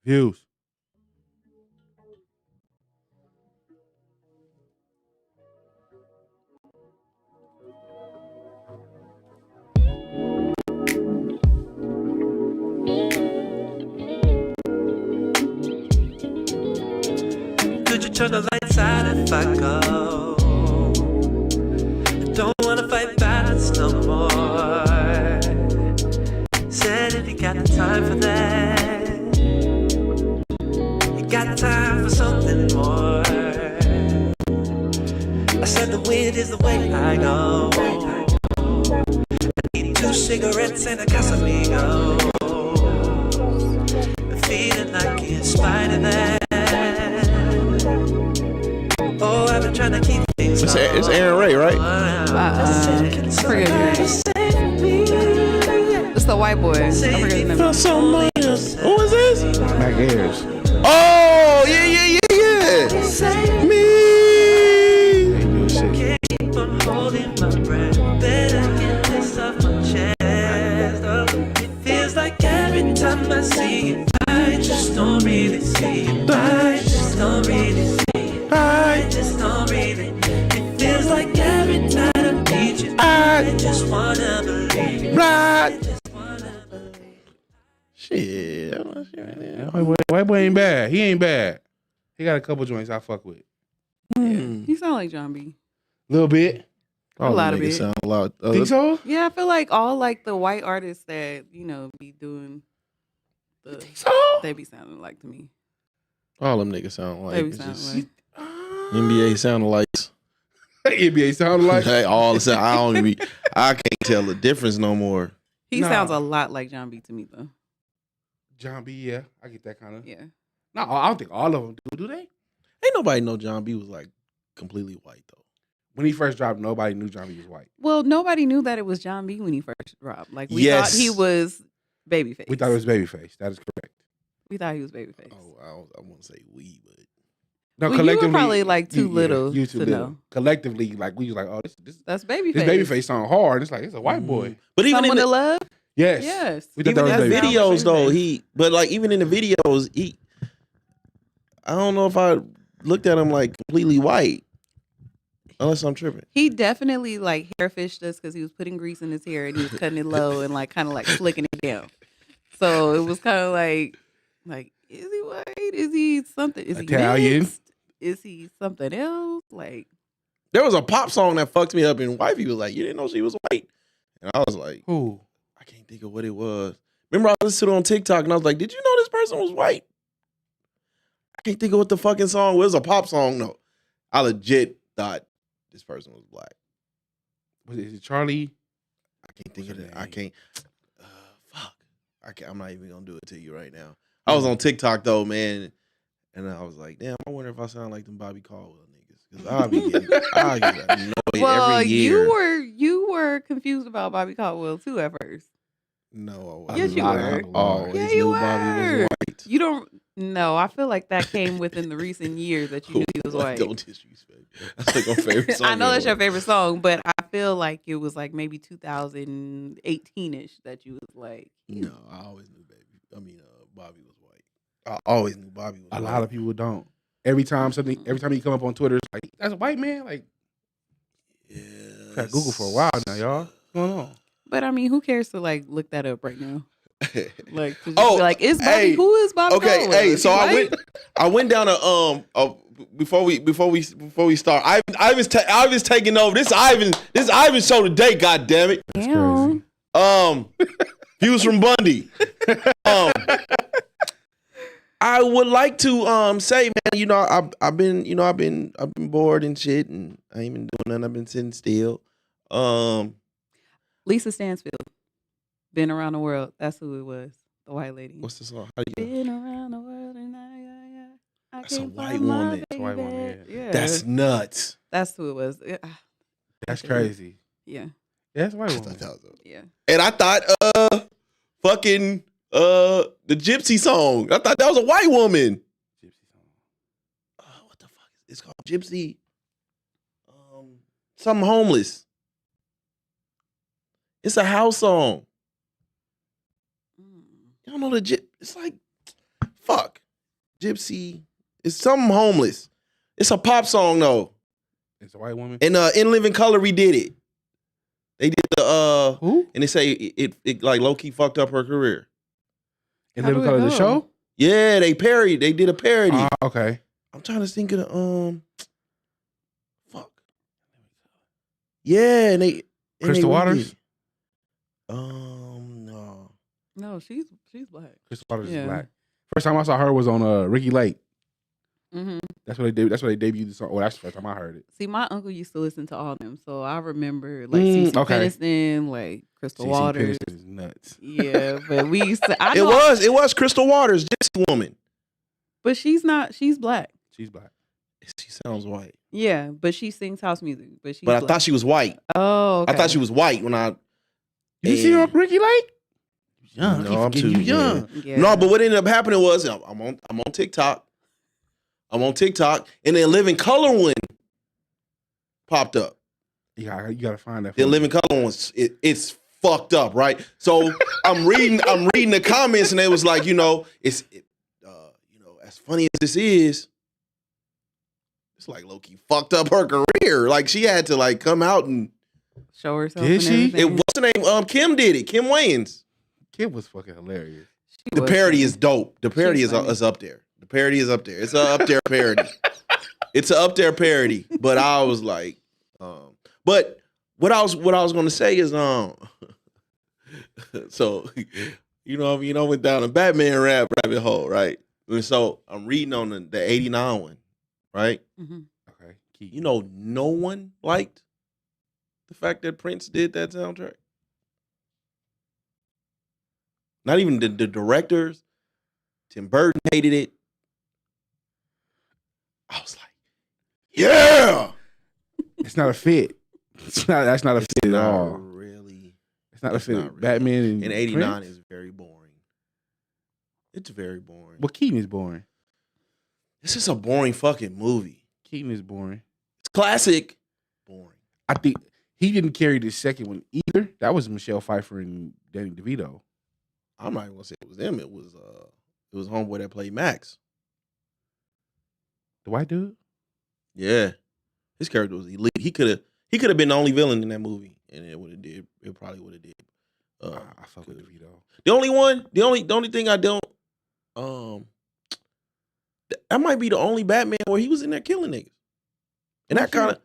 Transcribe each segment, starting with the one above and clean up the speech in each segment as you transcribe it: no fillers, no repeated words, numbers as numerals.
Views. Could you turn the lights out if I go? I don't wanna fight balance no more. Said if you got the time for that, you got time for something more. I said the wind is the way I go. I need 2 cigarettes and a Casamigo. Feeling like in spite of that. Oh, I've been trying to keep things. It's Aaron Ray, right? Forget it. It's the white boy. I forget his name. Who is this? Mac Ayers. Oh, yeah. Me. They do shit. Keep on holding my breath. Better get this off my chest. It feels like every time I see you, I just don't really see it. I just don't really see it. I just don't really. It feels like every night I need you. I just wanna believe it. Right. Just wanna believe it. Shit. That was shit right there. White boy ain't bad. He ain't bad. He got a couple joints I fuck with. He sound like John B. Little bit. A lot of niggas it. sound a lot. Think so? Yeah, I feel like all like the white artists that be doing So? they be sounding like to me. All them niggas sound like. They be it's sounding just- like. NBA sound like. NBA sound like. Hey, all the sound. I can't tell the difference no more. He Nah. sounds a lot like John B to me though. John B, yeah. I get that kind of. Yeah. No, I don't think all of them do they? Ain't nobody know John B was like completely white though. When he first dropped, nobody knew John B was white. Well, nobody knew that it was John B when he first dropped. Like we Yes. thought he was Babyface. We thought it was Babyface. That is correct. We thought he was Babyface. Oh, I won't say we, but No, Well, you were probably, like, too little you to know. Collectively, like we was like, oh, this That's Babyface. this Babyface song hard. It's like it's a white boy. but even Someone in to love. Yes. Yes. We thought even that in was the Babyface. videos though, Babyface. even in the videos, I don't know if I looked at him like completely white, unless I'm tripping. He definitely like hairfished us because he was putting grease in his hair and he was cutting it low and like kind of like flicking it down. So it was kind of like, is he white? Is he something? Is Italian? he mixed? Is he something else? Like, There was a pop song that fucked me up, and wifey was like, "You didn't know she was white," and I was like, Who? I can't think of what it was. Remember, I listened to it on TikTok, and I was like, "Did you know this person was white?" I can't think of what the fucking song was. It was a pop song, though. I legit thought this person was black. Is it Charlie? I can't think of What's it. her I name? can't. Fuck. I'm not even gonna do it to you right now. I was on TikTok though, man, and I was like, damn. I wonder if I sound like them Bobby Caldwell niggas, because I get annoyed well, every year. you were confused about Bobby Caldwell too at first. No, I I Yes, was you not. were. I always Yeah, knew you Bobby was were. white. You don't. No, I feel like that came within the recent years that you knew he was white. Don't disrespect. That's like my favorite song. I know that's your ever. favorite song, but I feel like it was like maybe 2018ish that you was like, No, I always knew Bobby was white. I always knew Bobby was A white. lot of people don't. Every time you come up on Twitter, it's like that's a white man. Like, Yes. got Google for a while now, y'all. What's going on? But I mean, who cares to like look that up right now? Like, to just Oh, be like, is Bobby? hey, Who is Bobby? Okay, Caldwell? hey, Is so he I white? went down a before we start. Ivan's taking over. This Ivan show today. God damn it. Damn. Views from Bundy. I would like to say, man, I've been bored and shit, and I ain't been doing nothing. I've been sitting still. Lisa Stansfield. Been around the world. That's who it was. The white lady. What's the song? How do you know? Been around the world and I That's a can't white find my woman. baby. It's a white woman, Yeah. That's nuts. That's who it was. That's crazy. Yeah. Yeah, that's a white I woman. thought that was- Yeah. And I thought fucking the Gypsy song. I thought that was a white woman. Gypsy song. What the fuck is it's called? Gypsy. Something homeless. It's a house song. You don't know the It's like Fuck. Gypsy. It's something homeless. It's a pop song though. It's a white woman. And In Living Color redid it. They did the Who? and they say it like low key fucked up her career. In How Living do it Color, the go? show. Yeah, they did a parody. Okay. I'm trying to think of the fuck. Yeah, and they Crystal redid Waters? it. No. No, she's black. Crystal Waters Yeah. is black. First time I saw her was on Ricky Lake. Mm-hmm. That's what they debuted the song. Well, that's the first time I heard it. See, my uncle used to listen to all them, so I remember like CeCe okay. Peniston, like Crystal CeCe Waters. Peniston is nuts. Yeah, but we used to. I It know, was Crystal Waters, Gypsy Woman. but she's not. She's black. She's black. She sounds white. Yeah, but she sings house music. But she's But I black. thought she was white. Oh, okay. I thought she was white when I. You see her on Ricky Lake? Young. No, I'm too you young. Yeah. No, but what ended up happening was I'm on TikTok. I'm on TikTok, and then Living Color one popped up. Yeah, you gotta find that. The Living Color one, it's fucked up, right? So I'm reading the comments, and it was like, as funny as this is, it's like low key fucked up her career. Like she had to like come out and show herself. Did and she? everything. what's her name? Kim did it. Kim Wayans. Kid was fucking hilarious. She The was parody funny. is dope. The parody She's funny. is up there. The parody is up there. It's a up there parody. It's a up there parody. But I was like, but what I was gonna say is so I went down a Batman rabbit hole, right? And so I'm reading on the 89 one, right? Mhm. Okay. Key. No one liked the fact that Prince did that soundtrack. Not even the directors. Tim Burton hated it. I was like, yeah. It's not a fit. That's not a fit at not all. really. It's not a it's fit. not really. Batman and And 89 Prince? is very boring. It's very boring. Well, Keaton is boring. This is a boring fucking movie. Keaton is boring. It's classic. Boring. I think he didn't carry the second one either. That was Michelle Pfeiffer and Danny DeVito. I'm not even gonna say it was them. It was homeboy that played Max. The white dude? Yeah. His character was elite. He could have been the only villain in that movie, and it probably would have did. I fuck with DeVito. The only thing I don't that might be the only Batman where he was in there killing niggas. And that kind of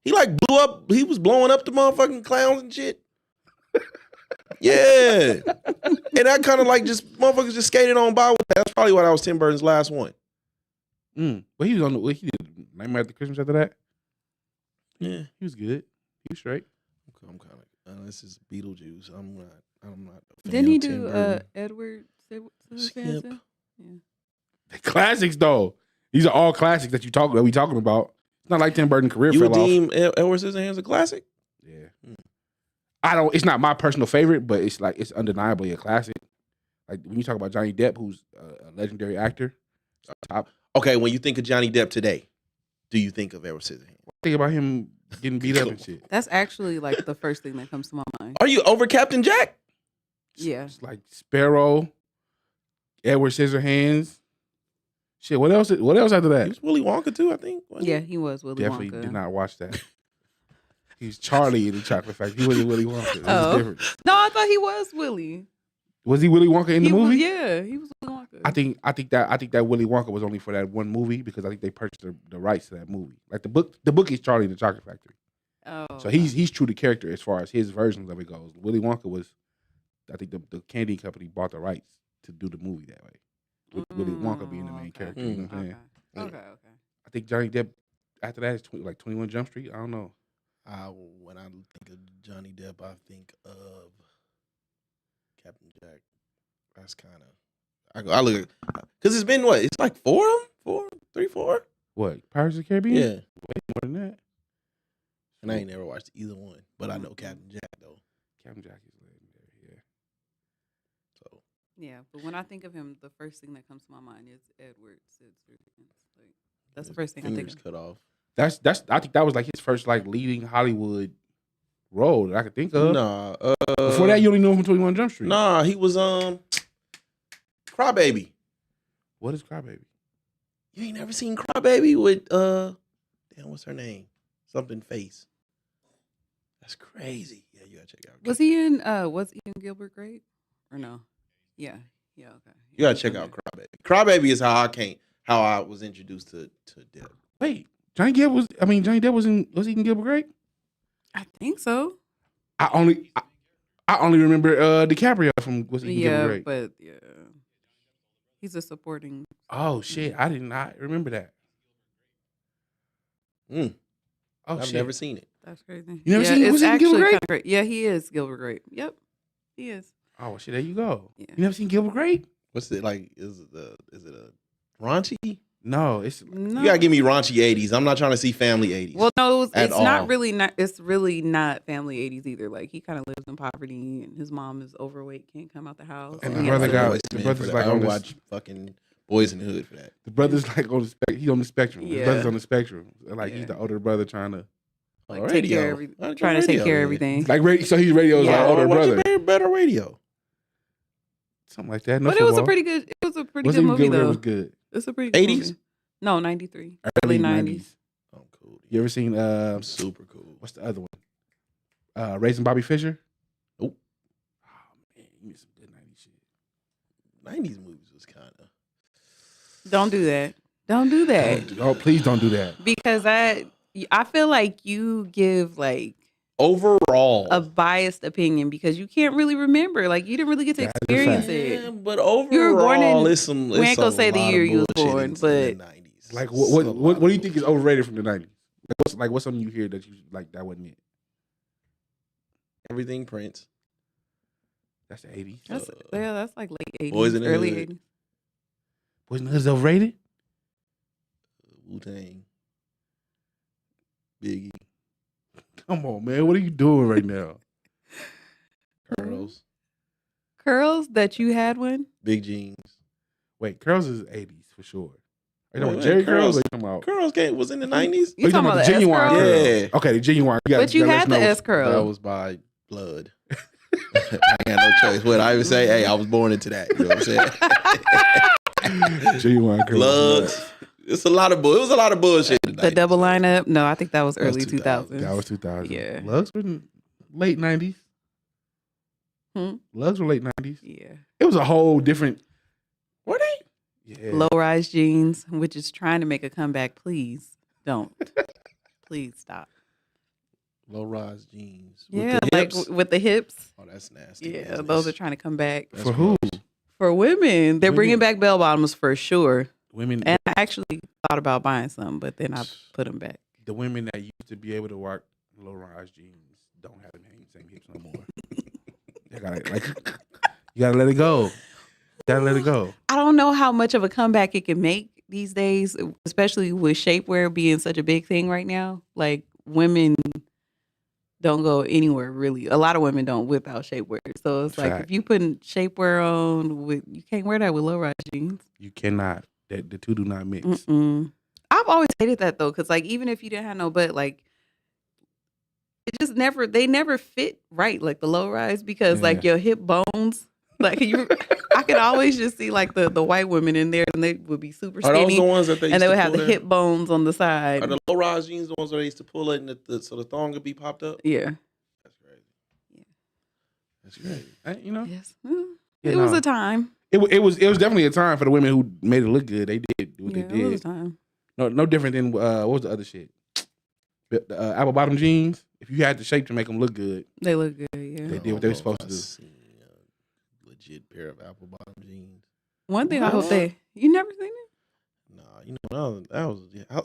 he like blew up, he was blowing up the motherfucking clowns and shit. Yeah. And that kind of like just motherfuckers just skated on by with that. That's probably why that was Tim Burton's last one. Well, he was on he did Nightmare After Christmas after that. Yeah. He was good. He was straight. I'm kind of this is Beetlejuice. I'm not a fan Didn't he of Tim do Burton. Edward Skip. Scissorhands? Yeah. The classics though. These are all classics that we talking about. It's not like Tim Burton's career You fell would off. deem Edward Scissorhands a classic? Yeah. It's not my personal favorite, but it's like it's undeniably a classic. Like when you talk about Johnny Depp, who's a legendary actor, top. Okay, when you think of Johnny Depp today, do you think of Edward Scissorhands? Think about him getting beat up and shit. That's actually like the first thing that comes to my mind. Are you over Captain Jack? Yeah. It's like Sparrow, Edward Scissorhands. Shit, what else? What else after He that? was Willy Wonka too, I think. wasn't he? Yeah, he was Willy Definitely Wonka. did not watch that. He's Charlie in the Chocolate Factory. He wasn't Willy Wonka. It was Oh. different. No, I thought he was Willy. Was he Willy Wonka in the He was- movie? yeah, he was Willy Wonka. I think that Willy Wonka was only for that one movie because I think they purchased the rights to that movie. Like the book is Charlie in the Chocolate Factory. Oh, So he's true to character as far as his versions of it goes. Willy Wonka was, I think the candy company bought the rights to do the movie that way. With Willy Wonka being the main okay. character. You know what I'm saying? Okay. I think Johnny Depp after that is like 21 Jump Street. I don't know. When I think of Johnny Depp, I think of Captain Jack. That's kind of I look at because it's been what? It's like three, four. What, Pirates of the Caribbean? Yeah, Way more than that. and I ain't never watched either one, but I know Captain Jack though. Captain Jack is legendary. Yeah. So Yeah, but when I think of him, the first thing that comes to my mind is Edward Scissorhands. Like that's the first thing I think fingers of. cut off. That's I think that was like his first like leading Hollywood role that I could think of. Nah, Before that, you only knew him from 21 Jump Street. Nah, he was Crybaby. What is Crybaby? You ain't never seen Crybaby with damn, what's her name? Something Face. That's crazy. Yeah, you gotta check it out. Was he in Gilbert Grape? Or no? Yeah. Yeah, okay. You gotta check out Crybaby. Crybaby is how I was introduced to Depp. Wait, Johnny Depp was he in Gilbert Grape? I think so. I only remember DiCaprio from was he in Gilbert Grape? But yeah. He's a supporting. Oh shit, I did not remember that. Oh I've shit. never seen it. That's crazy. You never seen it's was he in actually Gilbert Grape? kinda great. Yeah, he is Gilbert Grape. Yep. He is. Oh shit, there you go. Yeah. You never seen Gilbert Grape? What's it like? Is it a raunchy? No, it's No. You gotta give me raunchy 80s. I'm not trying to see family 80s. Well, no, it's At not all. really not. It's really not family 80s either. Like he kind of lives in poverty, and his mom is overweight, can't come out the house. And I'm the not brother a got- voice the man brother's for like that. I on don't this- watch fucking Boys in the Hood for that. the brother's like on the he's on the spectrum. His Yeah. brother's on the spectrum. Like he's Yeah. the older brother trying to like Oh, take care of radio. everything, trying to take care of everything. like so he's radio's Yeah. like older Watch brother. a better radio. Something like that. No But it was a football. pretty good. It was a pretty Wasn't good even movie Gilbert though. was good. It's a pretty good 80s? movie. No, 93. Early 90s. I'm cool. You ever seen I'm super cool. what's the other one? Raising Bobby Fischer? Nope. Oh man, you missed some good 90s shit. 90s movies was kind of. Don't do that. Don't do that. Oh, please don't do that. Because I feel like you give like Overall. a biased opinion because you can't really remember. Like you didn't really get to That is a experience fact. it. Yeah, but overall, You were born in- it's some. we ain't gonna say the year you was born, but- the 90s. Like It's a lot what of do you think is bullshit. overrated from the 90s? What's something you hear that you like that wasn't it? Everything Prince. That's the 80s. That's like late 80s, Boys in the early Hood. 80s. Wasn't it overrated? Wu-Tang. Biggie. Come on, man. What are you doing right now? Curls. Curls that you had one? Big jeans. Wait, Curls is 80s for sure. Are you talking Wait, about Jerry Curls? Curls- Or you talking about? Curls was in the 90s. You talking about the the genuine S-curls? curls? Yeah. Okay, the genuine. But you had the S That curl. was by blood. I had no choice. What I even say, hey, I was born into that. You know what I'm saying? Genuine curls. Lugs. It's a lot of it was a lot of bullshit. in The 90s. double lineup? No, I think that was That was early 2000. 2000s. That was 2000. Yeah. Lugs were in late 90s. Hmm? Lugs were late 90s. Yeah. It was a whole different. Were they? Yeah. Low rise jeans, which is trying to make a comeback. Please don't. Please stop. Low rise jeans. With Yeah, the like hips? with the hips. Oh, that's nasty. Yeah, business. those are trying to come back. That's For who? gross. For women, they're bringing Women. back bell bottoms for sure. Women. And I actually thought about buying some, but then I put them back. The women that used to be able to rock low rise jeans don't have the same hips no more. They gotta, you gotta let it go. You gotta let it go. I don't know how much of a comeback it can make these days, especially with shapewear being such a big thing right now. Like women don't go anywhere really. A lot of women don't without shapewear. So it's like Fact. if you putting shapewear on, you can't wear that with low rise jeans. You cannot. The two do not mix. Mm-mm. I've always hated that though, because like even if you didn't have no butt, like it just they never fit right, like the low rise, because like your hip bones, like I could always just see like the white women in there, and they would be super Are those skinny, the ones that they used and they to would have pull the there? hip bones on the side. Are the low rise jeans the ones where they used to pull it and so the thong would be popped up? Yeah. That's crazy. Yeah. That's crazy. You know, Yes. Yeah, It was no. a time. it was definitely a time for the women who made it look good. They did what Yeah, they it was a did. time. No different than what was the other shit? The apple bottom jeans. If you had the shape to make them look good, They look good. Yeah. They did what they were supposed to do. Seen a legit pair of apple bottom jeans. One thing I hope you never seen it. Nah, you know,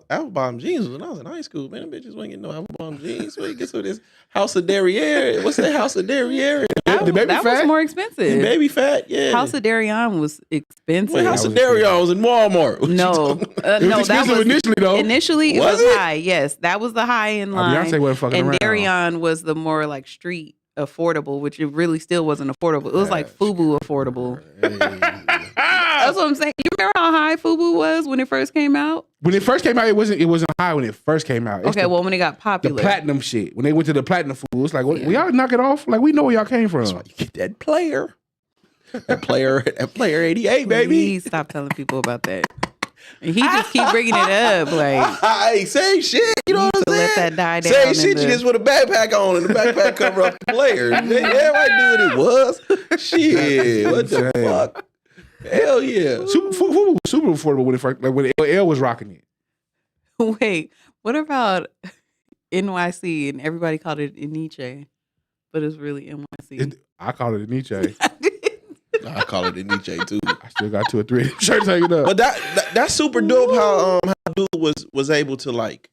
apple bottom jeans was when I was in high school. Man, them bitches wasn't getting no apple bottom jeans. So you get some of this House of Derriere. What's that House of Derriere? The baby that fat? was more expensive. Baby fat, yeah. House of Darien was expensive. Wait, House That of was Derriere was in Walmart. What you No, talking about? it was no, that expensive was initially though. initially it Was was it? high. Yes, that was the high end line. Beyonce wasn't fucking And around. Darien was the more like street affordable, which it really still wasn't affordable. It was like That's FUBU affordable. Hey. That's what I'm saying. You remember how high FUBU was when it first came out? When it first came out, it wasn't high when it first came out. It's Okay, well when it got the popular. platinum shit. When they went to the platinum food, it's like, Yeah. we y'all knock it off. Like we know where y'all came from. That's why you get that player. That player 88, baby. Please stop telling people about that. And he just keep bringing it up. Like, Hey, same shit. You know what I'm to saying? let that die down. Same in shit. You the- just with a backpack on, and the backpack cover up the player. Everybody knew what it was. Shit, what the Insane. fuck? Hell yeah. Super was super affordable when it first, like when L was rocking it. Wait, what about NYC? And everybody called it Iniche, but it's really NYC. I call it a Nietzsche. I call it a Nietzsche too. I still got 2 or 3 shirts hanging up. But that's super dope how dude was able to like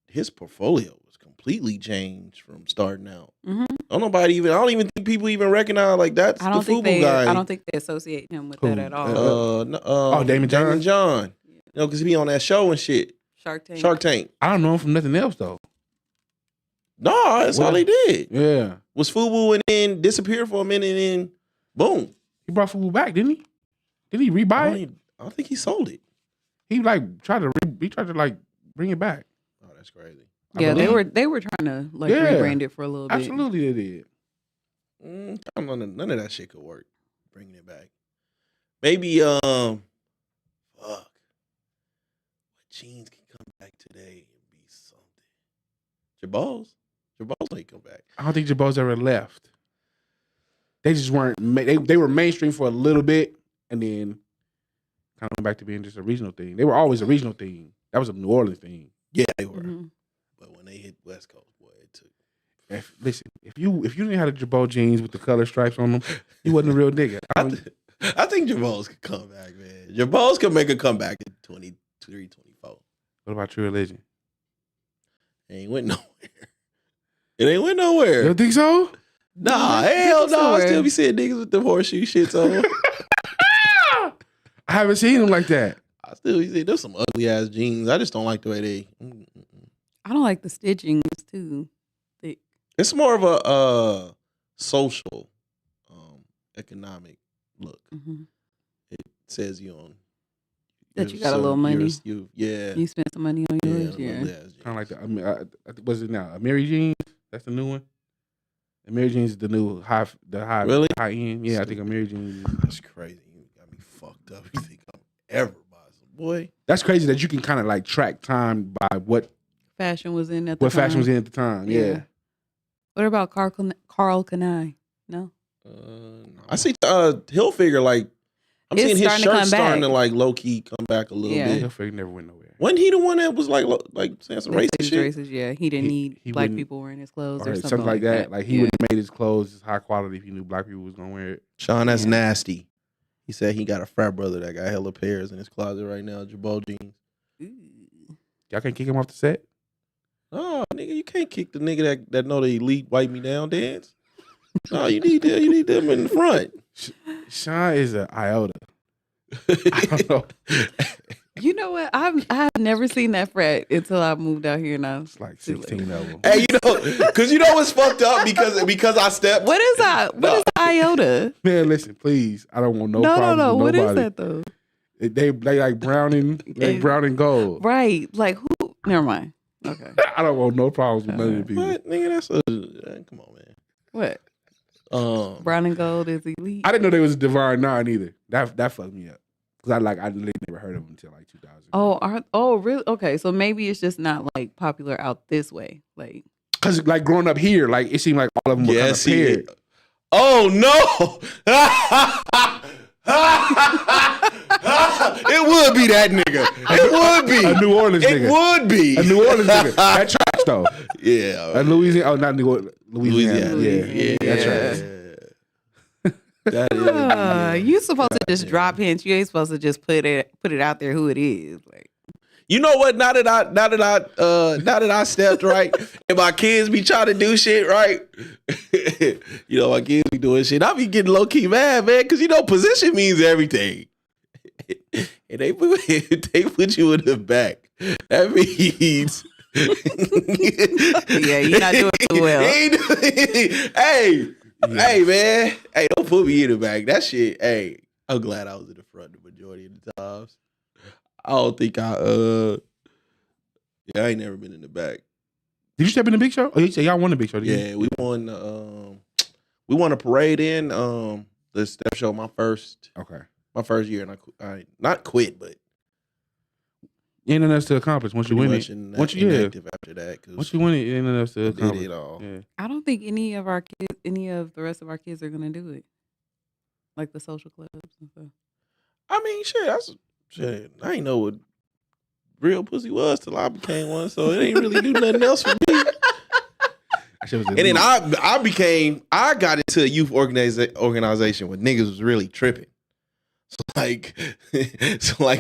his portfolio was completely changed from starting out. Mhm. I don't even think people even recognize like that's I don't the think FUBU guy. I don't think they associate him with Who? that at all. Damon John? Damon John. You know, because he be on that show and shit. Shark Tank. Shark Tank. I don't know him from nothing else though. No, that's all he did. Yeah, Was FUBU and then disappeared for a minute and then boom. he brought football back, didn't he? Didn't he rebuy it? I don't think he sold it. He like tried to like bring it back. Oh, that's crazy. Yeah, they believe. were trying to like Yeah. rebrand it for a little bit. Absolutely, they did. None of that shit could work. Bringing it back. Maybe fuck. What jeans can come back today and be something? Jabals ain't come back. I don't think Jabos ever left. They just weren't. They were mainstream for a little bit, and then kind of went back to being just a regional thing. They were always a regional thing. That was a New Orleans thing. Yeah, they were. Mhm. But when they hit West Coast, boy, it took. If you didn't have the Jabot jeans with the color stripes on them, you wasn't a real nigga. I think Jabals could come back, man. Jabals could make a comeback in 23, 24. What about True Religion? It ain't went nowhere. It ain't went nowhere. You don't think so? Nah, hell no. I still be seeing niggas with them horseshoe shits on. I haven't seen them like that. I still be seeing there's some ugly ass jeans. I just don't like the way they. I don't like the stitching. It's too thick. It's more of a social, economic look. Mhm. It says you on That you got a little money. Yeah. You spent some money on yours, yeah. yeah. ugly ass jeans. Kind of like the. What's it now? Mary Jeans. That's the new one. The Mary Jeans is the new high. Really? High end. Yeah, I think a Mary Jeans. That's crazy. You got me fucked up. You think I'm ever buy some boy? That's crazy that you can kind of like track time by what Fashion was in at the time. fashion was in at the time. Yeah. What about Carl Kanai? No. No. I see Hilfiger like I'm It's seeing his starting to shirt come starting to back. like low key come back a little Yeah. bit. Hilfiger never went nowhere. Wasn't he the one that was like saying some They racist said shit? racist, yeah. He didn't need he black wouldn't- people wearing his clothes Or or something like that. Like he Yeah. would have made his clothes high quality if he knew black people was gonna wear it. Sean, that's Yeah. nasty. He said he got a frat brother that got hella pairs in his closet right now, Jabot jeans. Ooh. Y'all can't kick him off the set. Oh, nigga, you can't kick the nigga that know the elite wipe me down dance. No, you need them in the front. Sean is an iota. I don't know. You know what? I've never seen that frat until I moved out here now. It's like 16 of them. Hey, because you know what's fucked up because I stepped. What is that? What is iota? Man, listen, please. I don't want no No, problems with What is nobody. that though? They like brown and brown and gold. Right. Like who? Never mind. Okay. I don't want no problems with none of the people. What, nigga? That's come on, man. What? Brown and gold is elite. I didn't know they was a Divine Nine either. That fucked me up. Cause I literally never heard of them until like 2000. Oh, really? Okay, so maybe it's just not like popular out this way. Like, Cause like growing up here, like it seemed like all of them were kind of paired. Oh no! It would be that nigga. It would be A New Orleans It nigga. would be A New Orleans nigga. That trash though. Yeah. A Louisiana. Oh, not New Orleans. Louisiana. Louisiana. Yeah. That's right. That is. you supposed to just drop hints. You ain't supposed to just put it out there who it is. Like, You know what? Now that I stepped right, and my kids be trying to do shit right, you know my kids be doing shit. I be getting low key mad, man, because position means everything. And they put you in the back. That means. yeah, you're not doing too well. Hey, man. Hey, don't put me in the back. That shit, hey, I'm glad I was in the front the majority of the times. I don't think I ain't never been in the back. Did you step in the Big Show? Oh, you say y'all won the Big Show? Didn't Yeah, we won we won a parade in the step show my first year, and I not quit, but Ain't nothing else to accomplish once you pretty win much it. Once you inactive after that. once you win it, ain't nothing else to I accomplish. did it all. Yeah. I don't think any of the rest of our kids are gonna do it, like the social clubs and stuff. I mean, shit. I ain't know what real pussy was till I became one, so it ain't really do nothing else for me. And then I got into a youth organization when niggas was really tripping. So like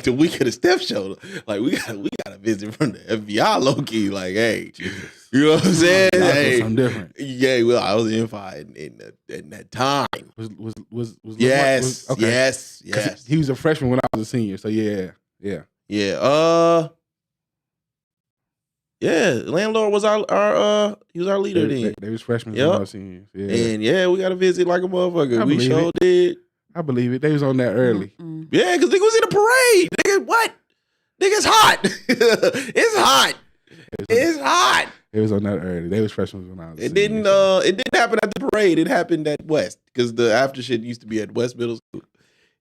the week of the step show, like we got a visit from the FBI low key. Like, hey, you know what I'm saying? Hey, something different. Yeah, well, I was in fighting in that time. Was Yes, okay. yes. He was a freshman when I was a senior, so yeah. Landlord was our he was our leader then. They was freshmen when I was seniors. Yeah. And we got a visit like a motherfucker. We believe sure it. did. I believe it. They was on that early. Mm-mm. Yeah, because nigga was in a parade. Nigga, what? Nigga's hot. It's hot. It's hot. They was on that early. They was freshmen when I was a It senior. didn't happen at the parade. It happened at West because the after shit used to be at West Middle School.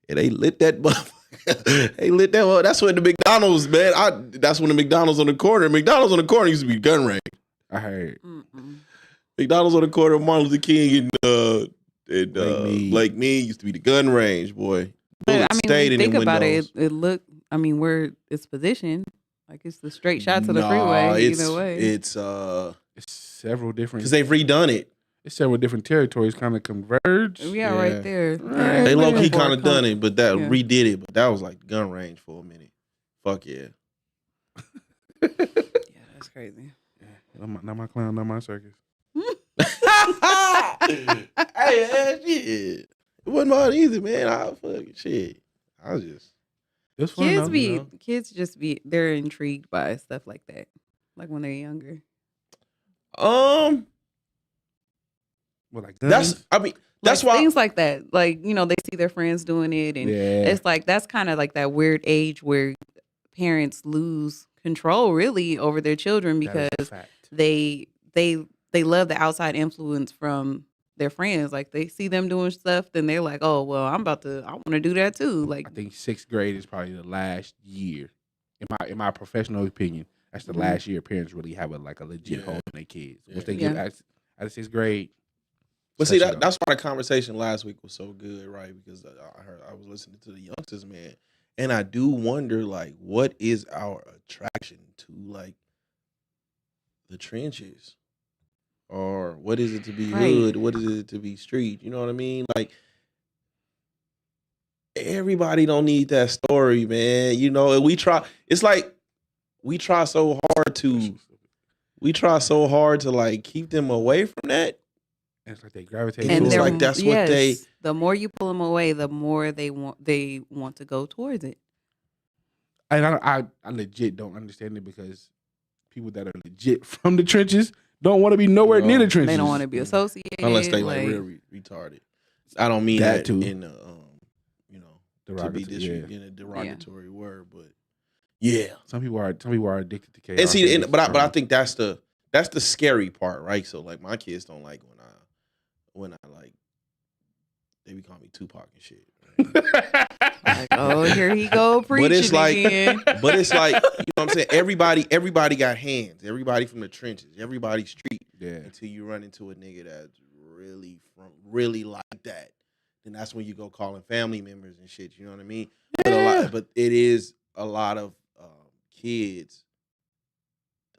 And they lit that motherfucker. They lit that motherfucker. That's when the McDonald's, man. That's when the McDonald's on the corner. McDonald's on the corner used to be gun range. I heard. McDonald's on the corner of Martin Luther King and Lake Mead used to be the gun range, boy. But I mean, when you think about windows. it looked. I mean, where it's positioned, like it's the straight shot to the freeway. Either way, it's several different. because they've redone it. It's several different territories kind of converge. yeah, right there. Right. They low key Before kind of it done comes- it, but that yeah. redid it. But that was like gun range for a minute. Fuck yeah. Yeah, that's crazy. Not my clown, not my circus. Hey, shit. It wasn't hard either, man. I fucking shit. I was just It's fun though, Kids just they're intrigued by stuff like that, like when they're younger. Well, like guns? that's like, why things like that, like they see their friends doing it, and it's like that's kind of like that weird age where parents lose control really over their children because they love the outside influence from their friends. Like they see them doing stuff, then they're like, oh well, I want to do that too. Like I think 6th grade is probably the last year, in my professional opinion. That's the last year parents really have a legit hold on their kids. Once they get out of 6th grade. But see, that's why the conversation last week was so good, right? Because I was listening to the youngsters, man, and I do wonder, like, what is our attraction to, like, the trenches, or what is it to be hood? What is it to be street? You know what I mean? Like, everybody don't need that story, man. And we try. It's like we try so hard to like keep them away from that. And it's like they gravitate. And it's like that's what they. The more you pull them away, the more they want to go towards it. And I legit don't understand it because people that are legit from the trenches don't want to be nowhere near the trenches. They don't want to be associated unless they like real retarded. I don't mean that too. In to be in a derogatory word, but yeah, some people are addicted to chaos. And see, but I think that's the scary part, right? So like my kids don't like when I like they be calling me Tupac and shit. Right? Like, oh, here he go preaching But it's like, again. But it's like, you know what I'm saying? Everybody got hands. Everybody from the trenches. Everybody street. Yeah. Until you run into a nigga that's really like that. Then that's when you go calling family members and shit. You know what I mean? Yeah. But it is a lot of kids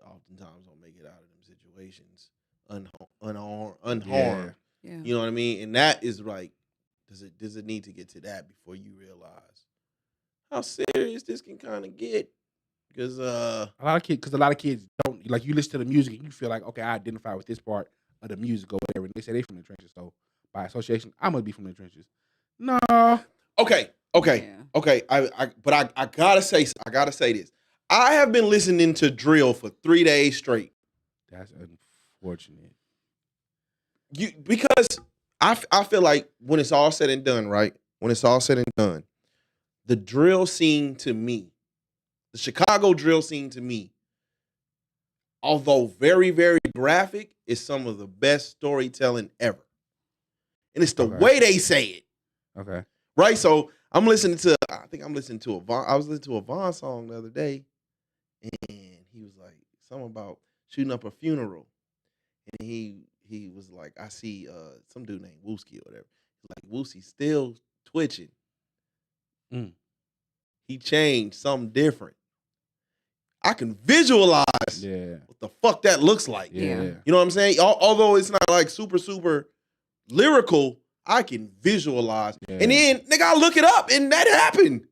oftentimes don't make it out of them situations unharmed. Yeah. You know what I mean? And that is like, does it need to get to that before you realize how serious this can kind of get? Because a lot of kids don't like. You listen to the music and you feel like, okay, I identify with this part of the music or whatever. And they say they from the trenches, so by association, I must be from the trenches. No. Okay. I gotta say this. I have been listening to drill for 3 days straight. That's unfortunate. Because I feel like when it's all said and done, right? When it's all said and done, the drill scene to me, the Chicago drill scene to me, although very, very graphic, is some of the best storytelling ever. and it's the Okay. way they say it. Okay. Right? So I was listening to a Vaughn song the other day, and he was like something about shooting up a funeral. And he was like, I see some dude named Wooski or whatever. He's like, Wooski still twitching. Mm. He changed something different. I can visualize Yeah. what the fuck that looks like. Yeah. You know what I'm saying? Although it's not like super lyrical, I can visualize. Yeah. And then nigga, I look it up and that happened.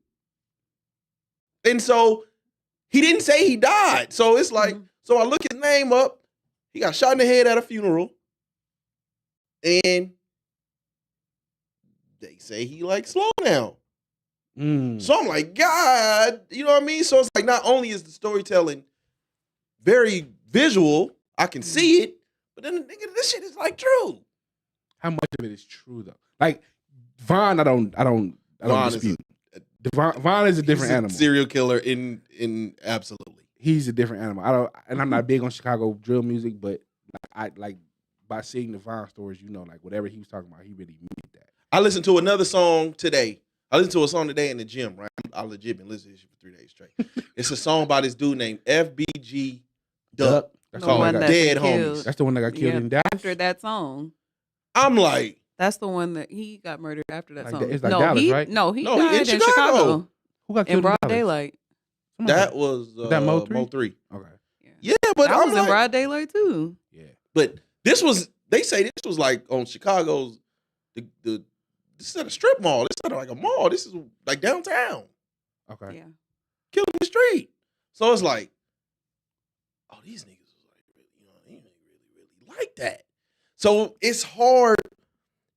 And so he didn't say he died. So it's like, so I look his name up. He got shot in the head at a funeral. And they say he like slow down. So I'm like, God, you know what I mean? So it's like, not only is the storytelling very visual, I can see it, but then nigga, this shit is like true. How much of it is true though? Like Vaughn, I don't Vaughn dispute. Vaughn is a different He's a animal. Serial killer in absolutely. He's a different animal. And I'm not big on Chicago drill music, but I like by seeing the Vaughn stories, you know, like whatever he was talking about, he really meant that. I listened to another song today. I listened to a song today in the gym, right? I legit been listening to this shit for 3 days straight. It's a song by this dude named FBG Duck. That's The the called one one that that Dead they Homies. killed. That's the one that got killed Yeah, in Dallas. after that song. I'm like, That's the one that he got murdered after that Like song. it's like no, Dallas, he right? no, he No, he died in in Chicago. Chicago Who got killed in broad Dallas? daylight. that was that Mo 3? Mo 3. Okay. Yeah, but that I'm was like, in broad daylight too. Yeah. but this was, they say this was like on Chicago's, this is at a strip mall. This is not like a mall. This is like downtown. Okay. Yeah. Killed in the street. So it's like, oh, these niggas was like, you know, they really like that. So it's hard.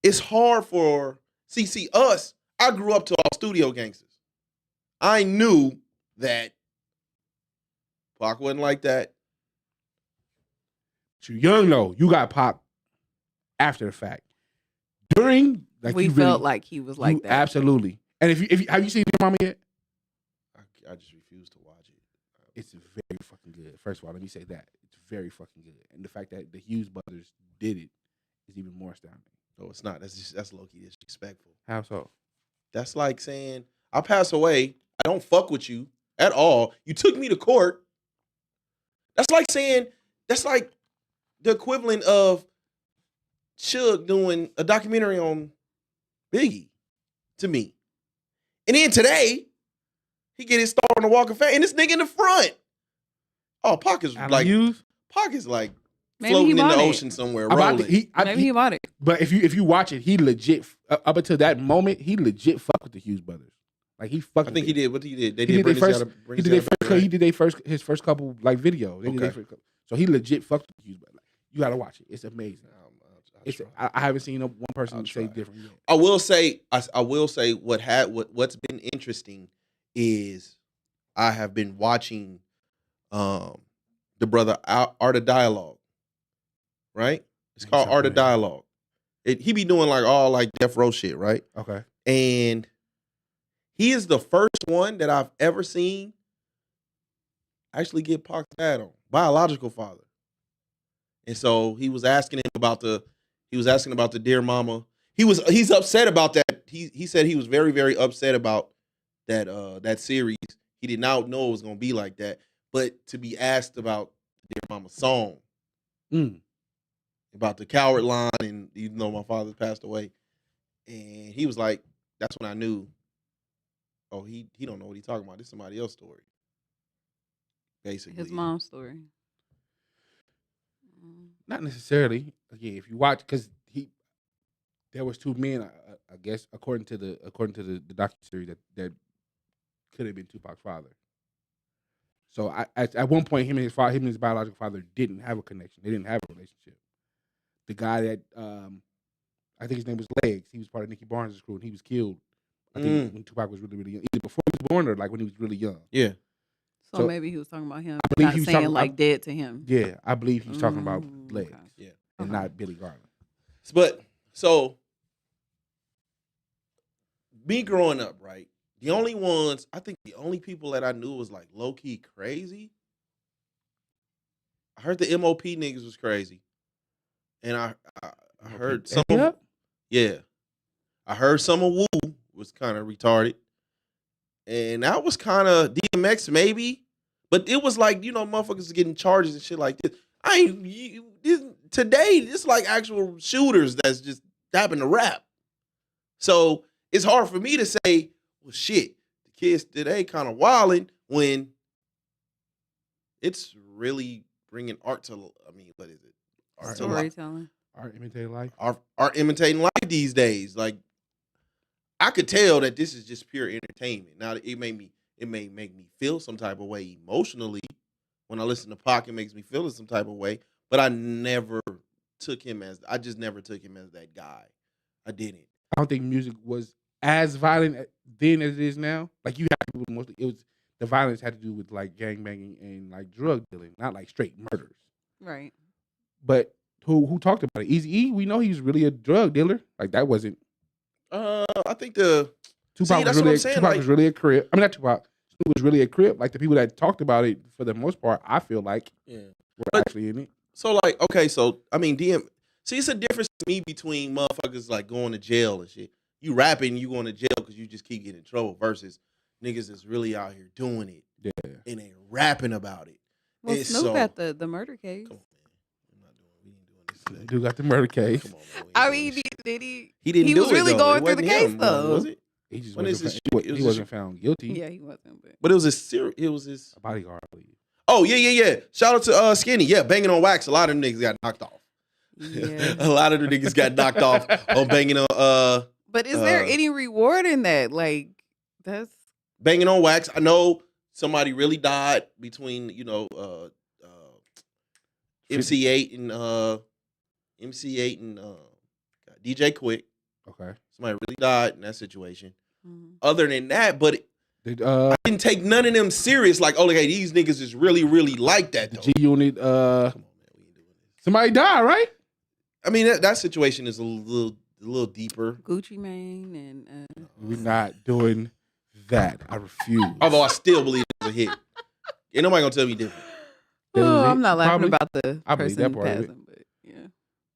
It's hard for see us. I grew up to all studio gangsters. I knew that Pac wasn't like that. But you young though. You got Pac after the fact. During, like we you felt really, like he was like you that. absolutely. And if you have you seen Your Mama yet? I just refuse to watch it. It's very fucking good. First of all, let me say that it's very fucking good. And the fact that the Hughes brothers did it is even more astounding. No, it's not. That's low key disrespectful. How so? That's like saying I pass away. I don't fuck with you at all. You took me to court. That's like saying that's like the equivalent of Suge doing a documentary on Biggie to me. And then today, he get his star on the Walk of Fame, and this nigga in the front. Oh, Pac is like Hughes? Pac is like Maybe floating he in the bought it. ocean somewhere, Maybe rolling. Maybe he bought it. But if you watch it, he legit up until that moment, he legit fucked with the Hughes brothers. Like he fucked. I think with he them. did. What he did? They He did did bring their this first. out. Bring He this did out their of- first. He did his first couple like videos. They did their Okay. first couple. So he legit fucked with the Hughes brothers. You gotta watch it. It's amazing. I'll It's, try. I haven't seen one person I'll say try. different yet. I will say what's been interesting is I have been watching the brother Art of Dialogue, right? It's called Art of Dialogue. He be doing like all like death row shit, right? Okay. And he is the first one that I've ever seen actually get Pac's dad on, biological father. And so he was asking him about the Dear Mama. He's upset about that. He said he was very, very upset about that series. He did not know it was gonna be like that. But to be asked about the Dear Mama song, about the coward line, and even though my father passed away, and he was like, that's when I knew, oh, he don't know what he's talking about. This is somebody else's story. Basically. His mom's story. Not necessarily. Again, if you watch, because there was two men, I guess, according to the docuseries that could have been Tupac's father. So at one point, him and his biological father didn't have a connection. They didn't have a relationship. The guy that I think his name was Legs. He was part of Nicky Barnes' crew, and he was killed. I think when Tupac was really, really young, either before he was born or like when he was really young. Yeah. So maybe he was talking about him. believe Not he was saying talking- like dead to him. Yeah, I believe he's talking about Legs Okay. Yeah. and not Billy Garland. But so me growing up, right? The only people that I knew was like low key crazy. I heard the MOP niggas was crazy, and I heard some of them. Yeah. I heard some of Wu was kind of retarded. And that was kind of DMX, maybe. But it was like, motherfuckers getting charges and shit like this. Today, it's like actual shooters that's just dapping to rap. So it's hard for me to say, well, shit, the kids today kind of wilding when it's bringing art to, what is it? Art to life. Storytelling. Art imitating life. Art imitating life these days. Like, I could tell that this is just pure entertainment. Now, it may make me feel some type of way emotionally. When I listen to Pac, it makes me feel in some type of way. But I just never took him as that guy. I didn't. I don't think music was as violent then as it is now. Like, you had people mostly, the violence had to do with like gangbanging and like drug dealing, not like straight murders. Right. But who talked about it? Eazy-E, we know he was really a drug dealer. Like, that wasn't. I think Tupac was really a crip. I mean, not Tupac. Snoop was really a crip. Like, the people that talked about it, for the most part, I feel like were actually in it. So, like, okay, it's a difference to me between motherfuckers like going to jail and shit. You rapping, you going to jail because you just keep getting in trouble versus niggas that's really out here doing it. Yeah. And they rapping about it. Well, Snoop got the murder case. Come on, man. We ain't doing this today. Dude got the murder case. Come on, man. I mean, did he? He didn't He do was it, really though. going It through the wasn't case, him, though. was it? He just When wasn't, is this- he wasn't found guilty. Yeah, he wasn't. But it was his A bodyguard, I believe. Oh, yeah. Shout out to Skinny. Yeah, banging on wax. A lot of them niggas got knocked off. Yeah. A lot of the niggas got knocked off on banging on But is there any reward in that? Like, that's banging on wax. I know somebody really died between, MC8 and DJ Quick. Okay. Somebody really died in that situation. Other than that, but I didn't take none of them serious. Like, okay, these niggas is really, really like that. The Though. G-Unit, Come on, man, we ain't doing this. somebody died, right? I mean, that situation is a little deeper. Gucci Mane and We're not doing that. I refuse. Although I still believe it was a hit. Ain't nobody gonna tell me different. I'm not laughing Probably. about the I believe person that part of it. passing, but yeah.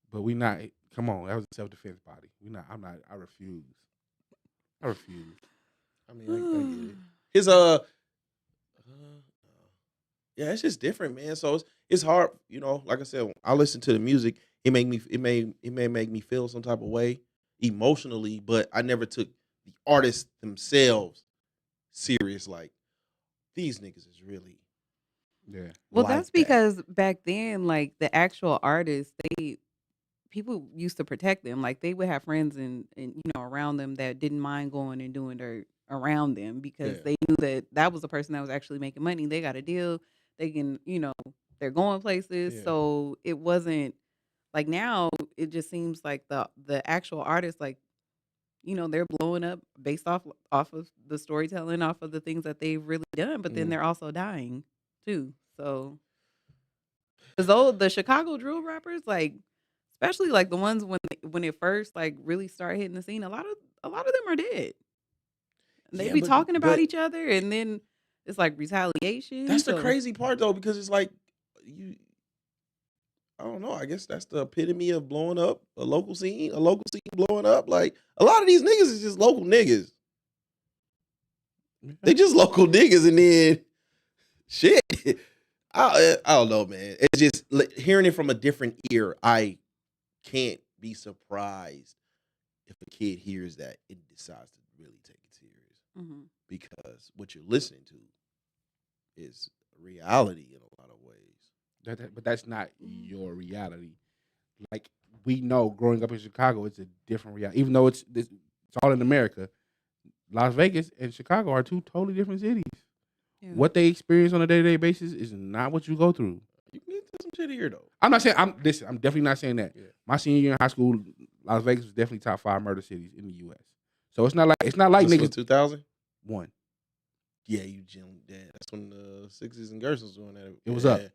But we not. Come on, that was a self-defense body. We not. I'm not. I refuse. I refuse. I mean, I get it. His yeah, it's just different, man. So it's hard, like I said, when I listen to the music, it may make me feel some type of way emotionally, but I never took the artists themselves serious. Like, these niggas is really Well, like that's that. because back then, like the actual artists, people used to protect them. Like they would have friends and around them that didn't mind going and doing dirt around them because they knew that was the person that was actually making money. They got a deal. They can, they're going places. Yeah. So it wasn't like now. It just seems like the actual artists, like, they're blowing up based off of the storytelling, off of the things that they've really done. But then they're also dying too. So, the Chicago drill rappers, like, especially like the ones when it first like really started hitting the scene, a lot of them are dead. And they Yeah, be but- talking about but- each other, and then it's like retaliation. That's the So- crazy part though, because it's like I don't know. I guess that's the epitome of blowing up a local scene blowing up. Like, a lot of these niggas is just local niggas. They just local niggas, and then shit. I don't know, man. It's just hearing it from a different ear. I can't be surprised if a kid hears that and decides to really take it serious, Mhm. because what you're listening to is reality in a lot of ways. but that's not your reality. Like, we know, growing up in Chicago, it's a different reality. Even though it's all in America, Las Vegas and Chicago are two totally different cities. Yeah. What they experience on a day-to-day basis is not what you go through. You can get some shit here though. I'm not saying I'm definitely not saying that. Yeah. My senior year in high school, Las Vegas was definitely top 5 murder cities in the US. So it's not like This was niggas 2000. one. Yeah, you Jim. Yeah, that's when the Sixes and Gersons was doing that. It was up. Yeah.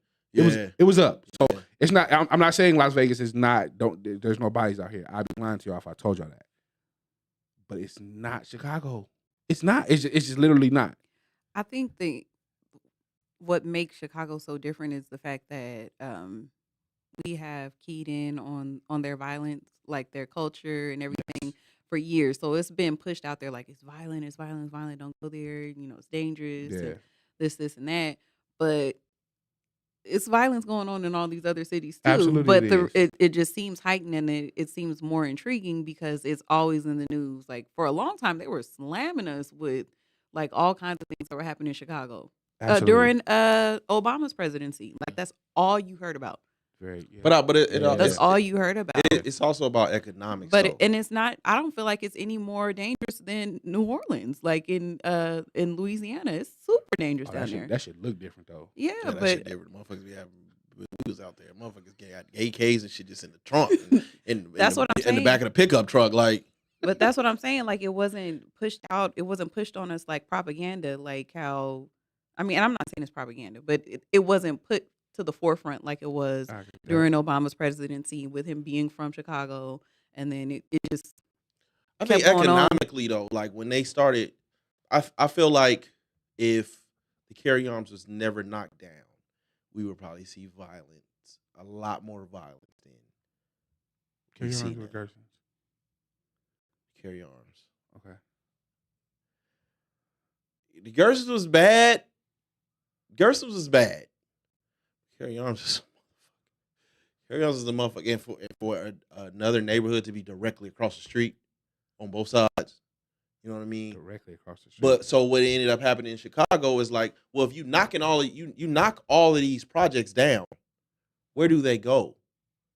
It was up. So Yeah. it's not. I'm not saying Las Vegas is not. There's no bodies out here. I'd be lying to y'all if I told y'all that. But it's not Chicago. It's not. It's just literally not. I think what makes Chicago so different is the fact that we have keyed in on their violence like their culture and everything for years. So it's been pushed out there like it's violent, it's violent, it's violent. Don't go there. You know, it's dangerous. Yeah. And this, and that. But it's violence going on in all these other cities too. Absolutely But it is. it just seems heightened and it seems more intriguing because it's always in the news. Like for a long time, they were slamming us with like all kinds of things that were happening in Chicago Absolutely. during Obama's presidency. Like that's all you heard about. Very, yeah. But That's all you heard about. it's also about economics. But though. and it's not. I don't feel like it's any more dangerous than New Orleans. Like in Louisiana, it's super dangerous down there. That should look different though. Yeah, that but shit different. Motherfuckers be having. We was out there. Motherfuckers got AKs and shit just in the trunk. And That's what I'm in the back of the pickup truck. Like, but that's what I'm saying. Like it wasn't pushed out. It wasn't pushed on us like propaganda. Like how, I mean, I'm not saying it's propaganda, but it wasn't put to the forefront like it was during Obama's presidency with him being from Chicago, and then it just. I think kept going on. economically though, like when they started, I feel like if the carry arms was never knocked down, we would probably see violence, a lot more violence than we Carry see arms now. or Gersons? Carry arms. Okay. The Gersons was bad. Gersons was bad. Carry arms is Carry arms is the motherfucker. And for another neighborhood to be directly across the street on both sides. You know what I mean? Directly across the street. But so what ended up happening in Chicago is like, well, if you you knock all of these projects down, where do they go?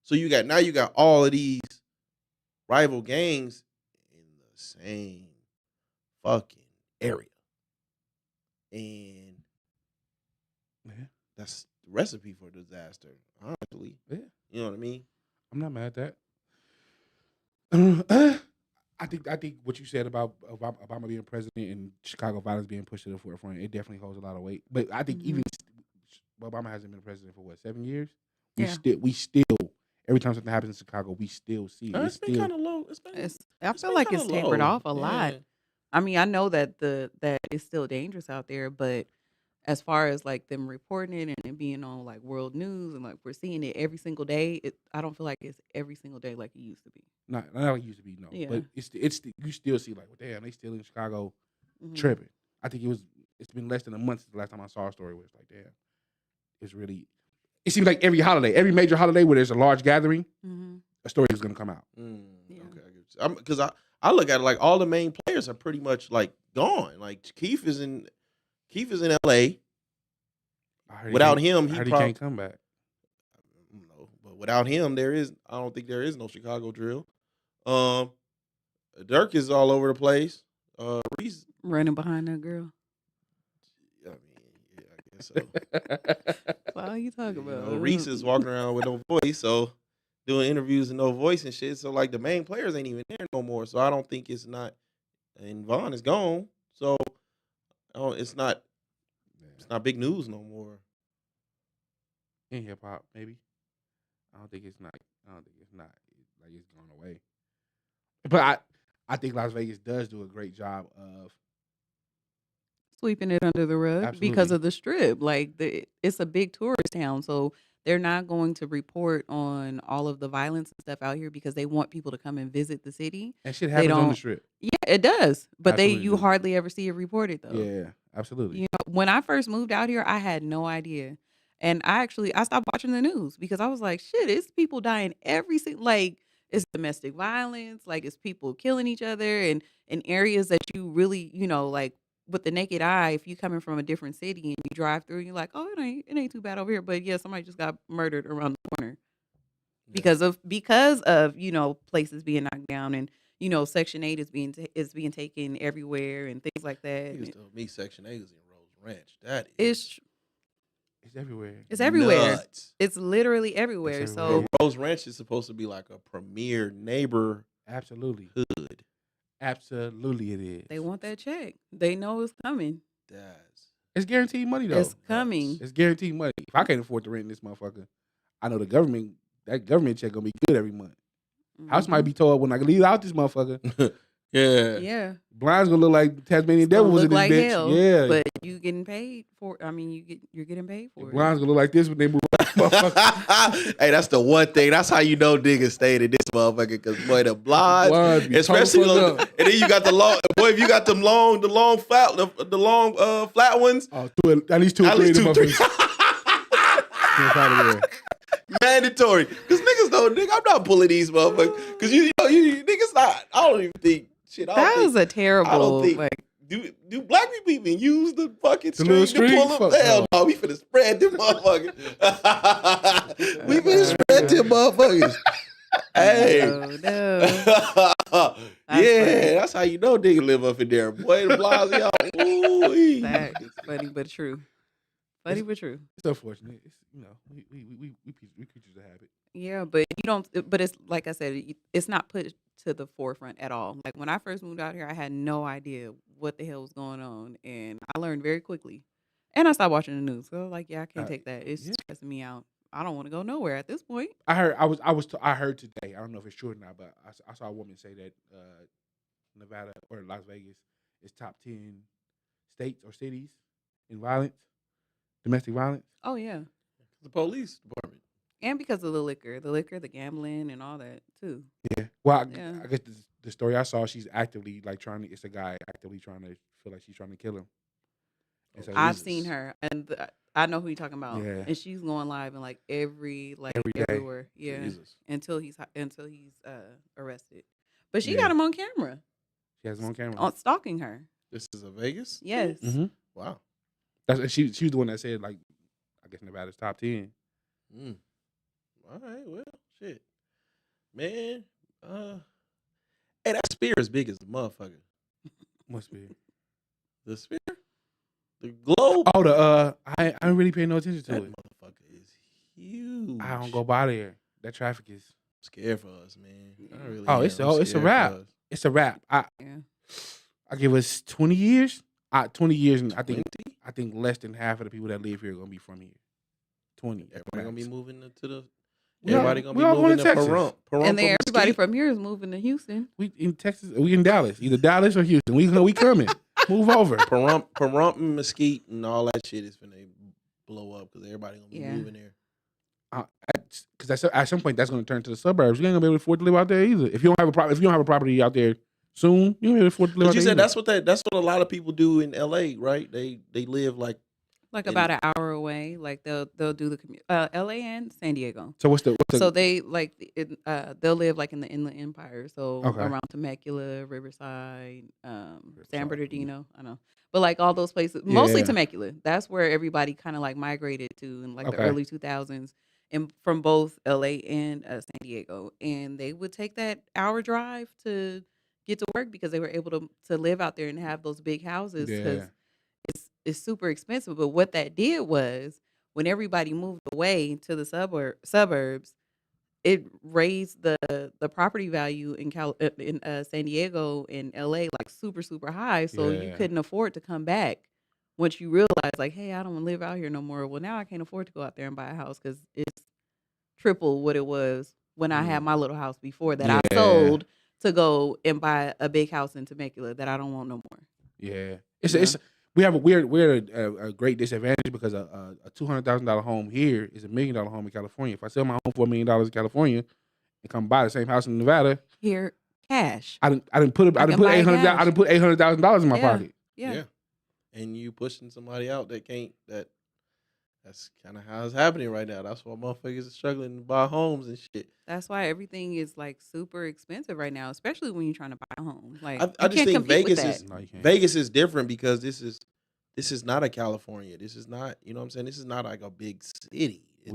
So you got all of these rival gangs in the same fucking area. And that's the recipe for disaster, honestly. Yeah. You know what I mean? I'm not mad at that. I think what you said about Obama being president and Chicago violence being pushed to the forefront, it definitely holds a lot of weight. But I think even Obama hasn't been president for 7 years. We still every time something happens in Chicago, we still see it. It's been kind of low. I feel like it's tapered off a lot. Yeah. I mean, I know that that it's still dangerous out there, but as far as like them reporting it and it being on like world news and like we're seeing it every single day, I don't feel like it's every single day like it used to be. Not like it used to be, no. Yeah. But it's you still see like, well, damn, they still in Chicago Mhm. tripping. I think it's been less than a month since the last time I saw a story where it's like, damn, it's really. It seems like every holiday, every major holiday where there's a large gathering, Mhm. a story is gonna come out. Yeah. Okay, I get you. Because I look at it like all the main players are pretty much like gone. Like Keith is in L.A. Without him, he can't come back. No, but without him, I don't think there is no Chicago drill. Dirk is all over the place. Reese Running behind that girl. I mean, yeah, I guess so. That's all you talk about. Reese is walking around with no voice, so doing interviews and no voice and shit. So like the main players ain't even there no more. So I don't think it's not. And Vaughn is gone, so it's not. It's not big news no more. In hip hop, maybe. I don't think it's not. Like it's gone away. But I think Las Vegas does do a great job of sweeping it under the rug because Absolutely. of the strip. Like it's a big tourist town, so they're not going to report on all of the violence and stuff out here because they want people to come and visit the city. and shit happens on the strip. Yeah, it does, but Absolutely you do. hardly ever see it reported though. Yeah, absolutely. You know, when I first moved out here, I had no idea. And I stopped watching the news because I was like, shit, it's people dying every single, like, it's domestic violence, like, it's people killing each other and in areas that you really, like, with the naked eye, if you coming from a different city and you drive through, you're like, oh, it ain't too bad over here. But yeah, somebody just got murdered around the corner because of places being knocked down and Section 8 is being taken everywhere and things like that. Niggas told me Section 8 was in Rose Ranch. That It's everywhere. It's everywhere. nuts. It's literally everywhere. It's So everywhere. And Rose Ranch is supposed to be like a premier neighborhood. Absolutely. Absolutely it is. they want that check. They know it's coming. That's It's guaranteed money though. It's coming. It's guaranteed money. If I can't afford to rent this motherfucker, I know that government check gonna be good every month. House might be tore up when I leave out this motherfucker. Yeah. Yeah. Blinds gonna look like Tasmanian It's gonna devils in look this like bitch. hell. Yeah. But you getting paid for. I mean, you're getting paid The for it. blinds gonna look like this when they move. Motherfucker. Hey, that's the one thing. That's how you know niggas stayed in this motherfucker. Because boy, the blinds, Be especially total fucked up. and then you got the long boy. If you got the long flat ones, Oh, at least two or at three least of them 2, 3. motherfuckers. Get out of there. Mandatory. Because niggas don't, nigga, I'm not pulling these motherfuckers. Because you niggas not. I don't even think shit. That was a I terrible. don't think. Like, Do black people even use the fucking The little string to pull string? them? Hell no, we finna spread them motherfuckers. We finna spread them motherfuckers. Hey. no. Yeah, that's how you know nigga live up in there. Boy, the blinds, y'all. Ooh-wee. That is funny but true. Funny but true. It's unfortunate. It's, you know, we creatures of habit. Yeah, but you don't. But it's like I said, it's not put to the forefront at all. Like when I first moved out here, I had no idea what the hell was going on, and I learned very quickly. And I stopped watching the news. So like, yeah, I can't take that. It's yeah. stressing me out. I don't want to go nowhere at this point. I heard today. I don't know if it's true or not, but I saw a woman say that Nevada or Las Vegas is top 10 states or cities in violence, domestic violence. Oh yeah, The police department. and because of the liquor, the gambling, and all that too. Yeah. Well, Yeah. I guess the story I saw, she's actively like trying to. It's a guy actively trying to feel like she's trying to kill him. And so I've he's- seen her, and I know who you're talking about. Yeah. And she's going live in like every day. everywhere. Yeah, Jesus. until he's arrested. But she Yeah. got him on camera, She has him on camera. on stalking her. This is a Vegas? Yes. Mm-hmm. Wow. She was the one that said like, I guess Nevada's top 10. Mm. All right, well, shit. Man, hey, that spear is big as a motherfucker. Must be. The spear? The globe? Oh, I don't really pay no attention to That it. motherfucker is huge. I don't go by there. That traffic is. Scared for us, man. I really Oh, am. it's I'm a scared wrap. for us. It's a wrap. Yeah. I give us 20 years. 20 years, and I 20? think less than half of the people that live here are gonna be from here. 20. Everybody gonna be moving to the. We all- Everybody gonna we be all going moving to to Texas. Pahrump. And then everybody Mesquite. from here is moving to Houston. We in Texas. We in Dallas. Either Dallas or Houston. We coming. Move over. Pahrump and Mesquite and all that shit is finna blow up because everybody gonna be Yeah. moving there. Because at some point that's gonna turn to the suburbs. You ain't gonna be able to afford to live out there either. If you don't have a property out there soon, you ain't gonna be able to afford to live But out you there. said that's what a lot of people do in LA, right? They live like Like And- about an hour away. Like they'll do the commute. LA and San Diego. So what's the So they they'll live like in the Inland Empire, so Okay. around Temecula, Riverside, San Bernardino. I know, but like all those places, mostly Yeah. Temecula. That's where everybody kind of like migrated to in like the Okay. early 2000s, and from both LA and San Diego, and they would take that hour drive to get to work because they were able to live out there and have those big houses because Yeah. it's super expensive. But what that did was when everybody moved away to the suburbs, it raised the property value in San Diego and LA like super high. So you Yeah. couldn't afford to come back once you realize like, hey, I don't want to live out here no more. Well, now I can't afford to go out there and buy a house because it's triple what it was when I had my little house before that I Yeah. sold to go and buy a big house in Temecula that I don't want no more. Yeah, Yeah. we're at a great disadvantage because a $200,000 home here is $1 million home in California. If I sell my home for $1 million in California and come buy the same house in Nevada, Here, cash. I didn't put I can buy cash. $800,000 in my Yeah. pocket. Yeah. And you pushing somebody out that can't that's kind of how it's happening right now. That's why motherfuckers are struggling to buy homes and shit. That's why everything is like super expensive right now, especially when you're trying to buy a home. Like I you just can't think compete with Vegas that. is No, you can't. Vegas is different because this is not a California. This is not, you know what I'm saying? This is not like a big city. We're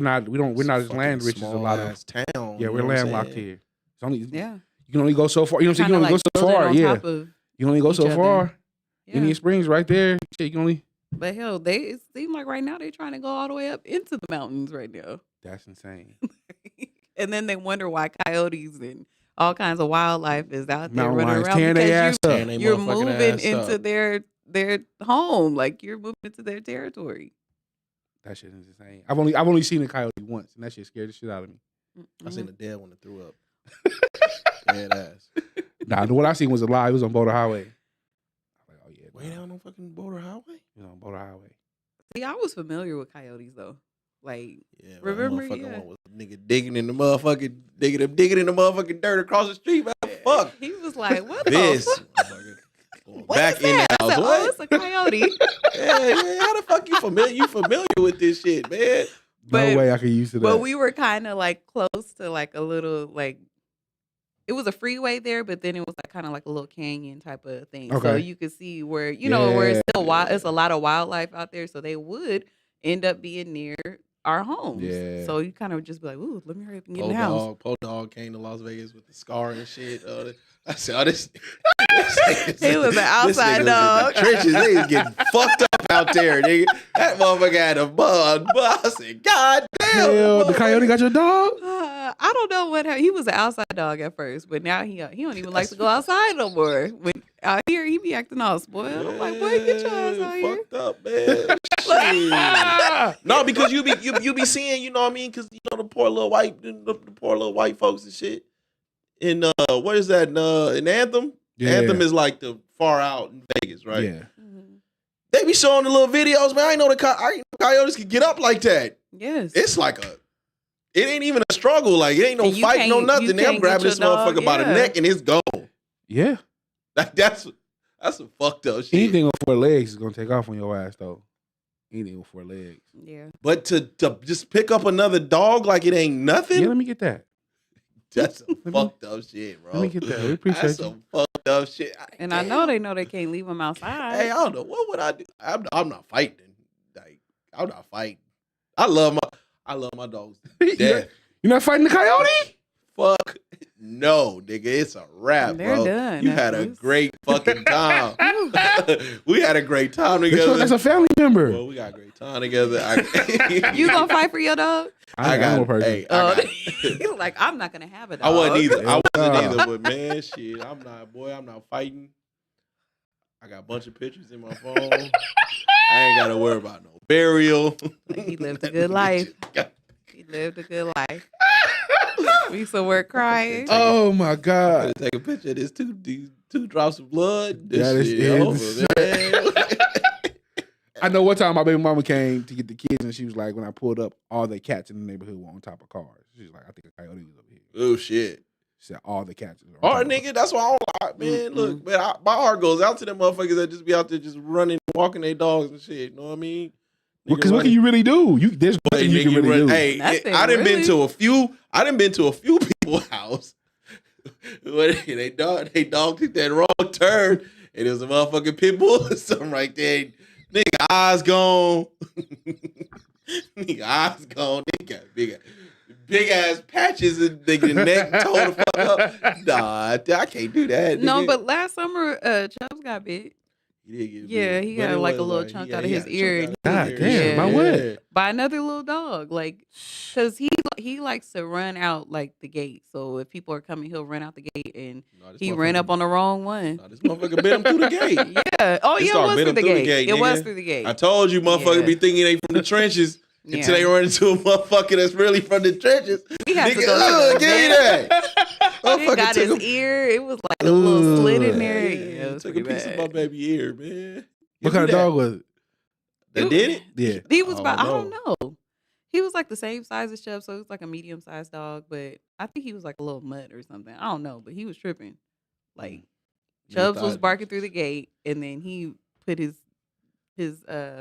not as land rich as a lot of. town. Yeah, you we're know what I'm landlocked saying? here. It's only Yeah. you can only go so far. You know what I'm saying? You Kinda can only go like so building far. on Yeah, top of- you can only go each so other. far. yeah. Indian Springs right there. Shit, you can only. But hell, it seems like right now they're trying to go all the way up into the mountains right now. That's insane. And then they wonder why coyotes and all kinds of wildlife is out there Mountain running lions around tearing their ass because up. Tearing they you're motherfucking moving ass into up. their home, like you're moving into their territory. That shit is insane. I've only seen a coyote once, and that shit scared the shit out of me. I Mhm. seen a dead one that threw up. Dead ass. Nah, the one I seen was a lie. It was on Boulder Highway. I'm like, oh yeah, Way down on fucking Border Highway. It was on Boulder Highway. See, I was familiar with coyotes though. Like, Yeah, remember? motherfucking Yeah. one was a nigga digging in the motherfucking digging in the motherfucking dirt across the street. Man, fuck He was like, "What this. the fuck? Motherfucker going What back is in the that?" I house. said, What? "Oh, it's a coyote." Yeah, how the fuck you familiar? You familiar with this shit, man? But- No way I could use to that. But we were kind of like close to like a little like. It was a freeway there, but then it was like kind of like a little canyon type of thing. So Okay. you could see where where it's Yeah. still wild. It's a lot of wildlife out there, so they would end up being near our homes. Yeah. So you kind of just be like, "Ooh, let me hurry up and get in the house." Poe Dog came to Las Vegas with the scar and shit. I said, oh, this He was an outside nigga was in dog. the trenches. They was getting fucked up out there, nigga. That motherfucker had a bug. I said, God damn. Hell, the coyote got your dog? I don't know what happened. He was an outside dog at first, but now he don't even like to go outside no more. When out here, he be acting all spoiled. I'm like, boy, get your ass out here. Fucked up, man. Shit. No, because you be seeing, you know what I mean? Because you know the poor little white folks and shit. In what is that? In Anthem. Yeah. Anthem is like the far out in Vegas, right? Yeah. Mhm. They be showing the little videos, man. I know coyotes can get up like that. Yes. It's like it ain't even a struggle. Like it ain't no And you fight, no can't- nothing. you They're can't grabbing get this your dog, motherfucker by the yeah. neck and it's gone. Yeah. Like that's some fucked up shit. Anything with 4 legs is gonna take off on your ass though. Anything with 4 legs. Yeah. But to just pick up another dog like it ain't nothing, Yeah, let me get that. that's some me- fucked up shit, bro. Let me get that. We appreciate That's you. some fucked up shit. And I know they can't leave him outside. Hey, I don't know. What would I do? I'm not fighting. Like I'm not fighting. I love my dogs to death. You're not fighting the coyote? Fuck no, nigga. It's a wrap, They're bro. done You after had a this. great fucking time. We had a great time together. That's a family member. Well, we got a great time together. You gonna fight for your dog? I got animal person. Hey, You're like, I'm not gonna have a dog. I wasn't either. I Hell wasn't nah. either. But man, shit, I'm not fighting. I got a bunch of pictures in my phone. I ain't got to worry about no burial. He lived a good life. He lived a good life. We used to work crying. Oh my I God. gotta take a picture of these two drops of blood. That This is shit over, insane. man. I know one time my baby mama came to get the kids and she was like, when I pulled up, all the cats in the neighborhood were on top of cars. She was like, I think a coyote was over here. Oh shit. She said all the cats. were on All top right, of cars. nigga, that's why I don't like, man. Look, man, my heart goes out to them motherfuckers that just be out there just running, walking their dogs and shit. You know what I mean? Because what can you really do? There's nothing you can really do. Hey, Nothing, I done been really. to a few. I done been to a few people's house. Where they dog took that wrong turn, and it was a motherfucking pit bull or something right there. Nigga eyes gone. Nigga eyes gone. Nigga got big ass patches and nigga neck tore the fuck up. Nah, I can't do that. No, nigga. but last summer, Chubbs got bit He did get yeah, bit. he But got it like a was little like, chunk yeah, out of he his got a ear. chunk And out God of his damn, ear. by Yeah. what? by another little dog, like, cause he likes to run out like the gate. So if people are coming, he'll run out the gate, and Nah, this he ran up motherfucker- on the wrong one. Nah, this motherfucker bit him through the gate. Yeah. Oh This yeah, dog it was bit through him the through the gate. gate, It was nigga. through the gate. I told you, motherfucker, Yeah. be thinking they from the trenches Yeah. until they run into a motherfucker that's really from the trenches. We had to Nigga, go to the give me vet. that. It Motherfucker got took his a- ear. It was like a little slit in there. Yeah, Yeah, it was took a pretty piece of bad. my baby ear, man. What kind of dog was it? That did it? Yeah. He was I about, don't I don't know. He was like the same size as Chubb, so he was like a medium sized dog, but I think he was like a little mutt or something. I don't know, but he was tripping. Like Chubbs was barking through the gate, and then he put his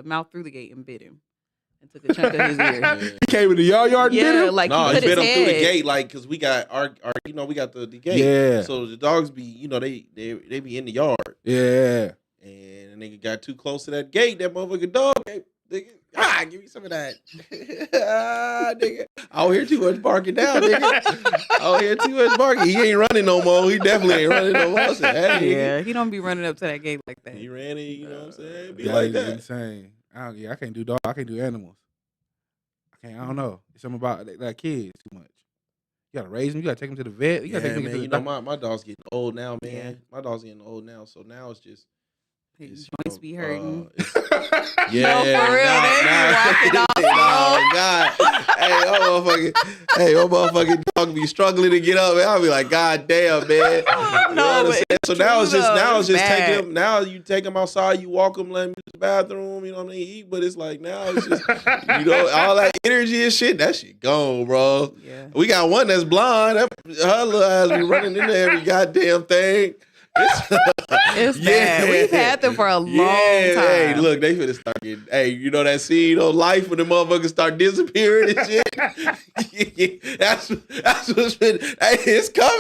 mouth through the gate and bit him, and took a chunk of his ear. Yeah. He came in the yard and bit Yeah, him? like No, he he put his bit him through the head. gate, like, cause we got our we got the gate. Yeah. So the dogs be, they be in the yard, Yeah. and a nigga got too close to that gate. That motherfucking dog, nigga, give me some of that. Nigga, I don't hear too much barking now, nigga. I don't hear too much barking. He ain't running no more. He definitely ain't running no more. I said, hey, Yeah, he don't be running up to that gate like that. he ran it. You know what I'm saying? Be That like is that. insane. I can't do dog. I can't do animals. I don't know. It's something about like kids too much. You gotta raise them. You gotta take them to the vet. You Yeah, gotta take them man. to the You know, doctor. my dog's getting old now, man. Yeah. My dog's getting old now, so now it's just His joints be hurting. Yeah, No, for real, they be walking off. Oh God! Hey, my motherfucking dog be struggling to get up, man. I'll be like, God damn, man. No, but it's so now true, it's just bad. taking him. Now you take him outside, you walk him, let him use the bathroom. You know what I mean? Eat, but it's like now it's just all that energy and shit. That shit gone, bro. Yeah. We got one that's blind. Her little ass be running into every goddamn thing. It's bad. We've had them for a long time. Hey, look, they finna start getting. Hey, you know that scene on Life when the motherfuckers start disappearing and shit. that's what's been. Hey, it's coming.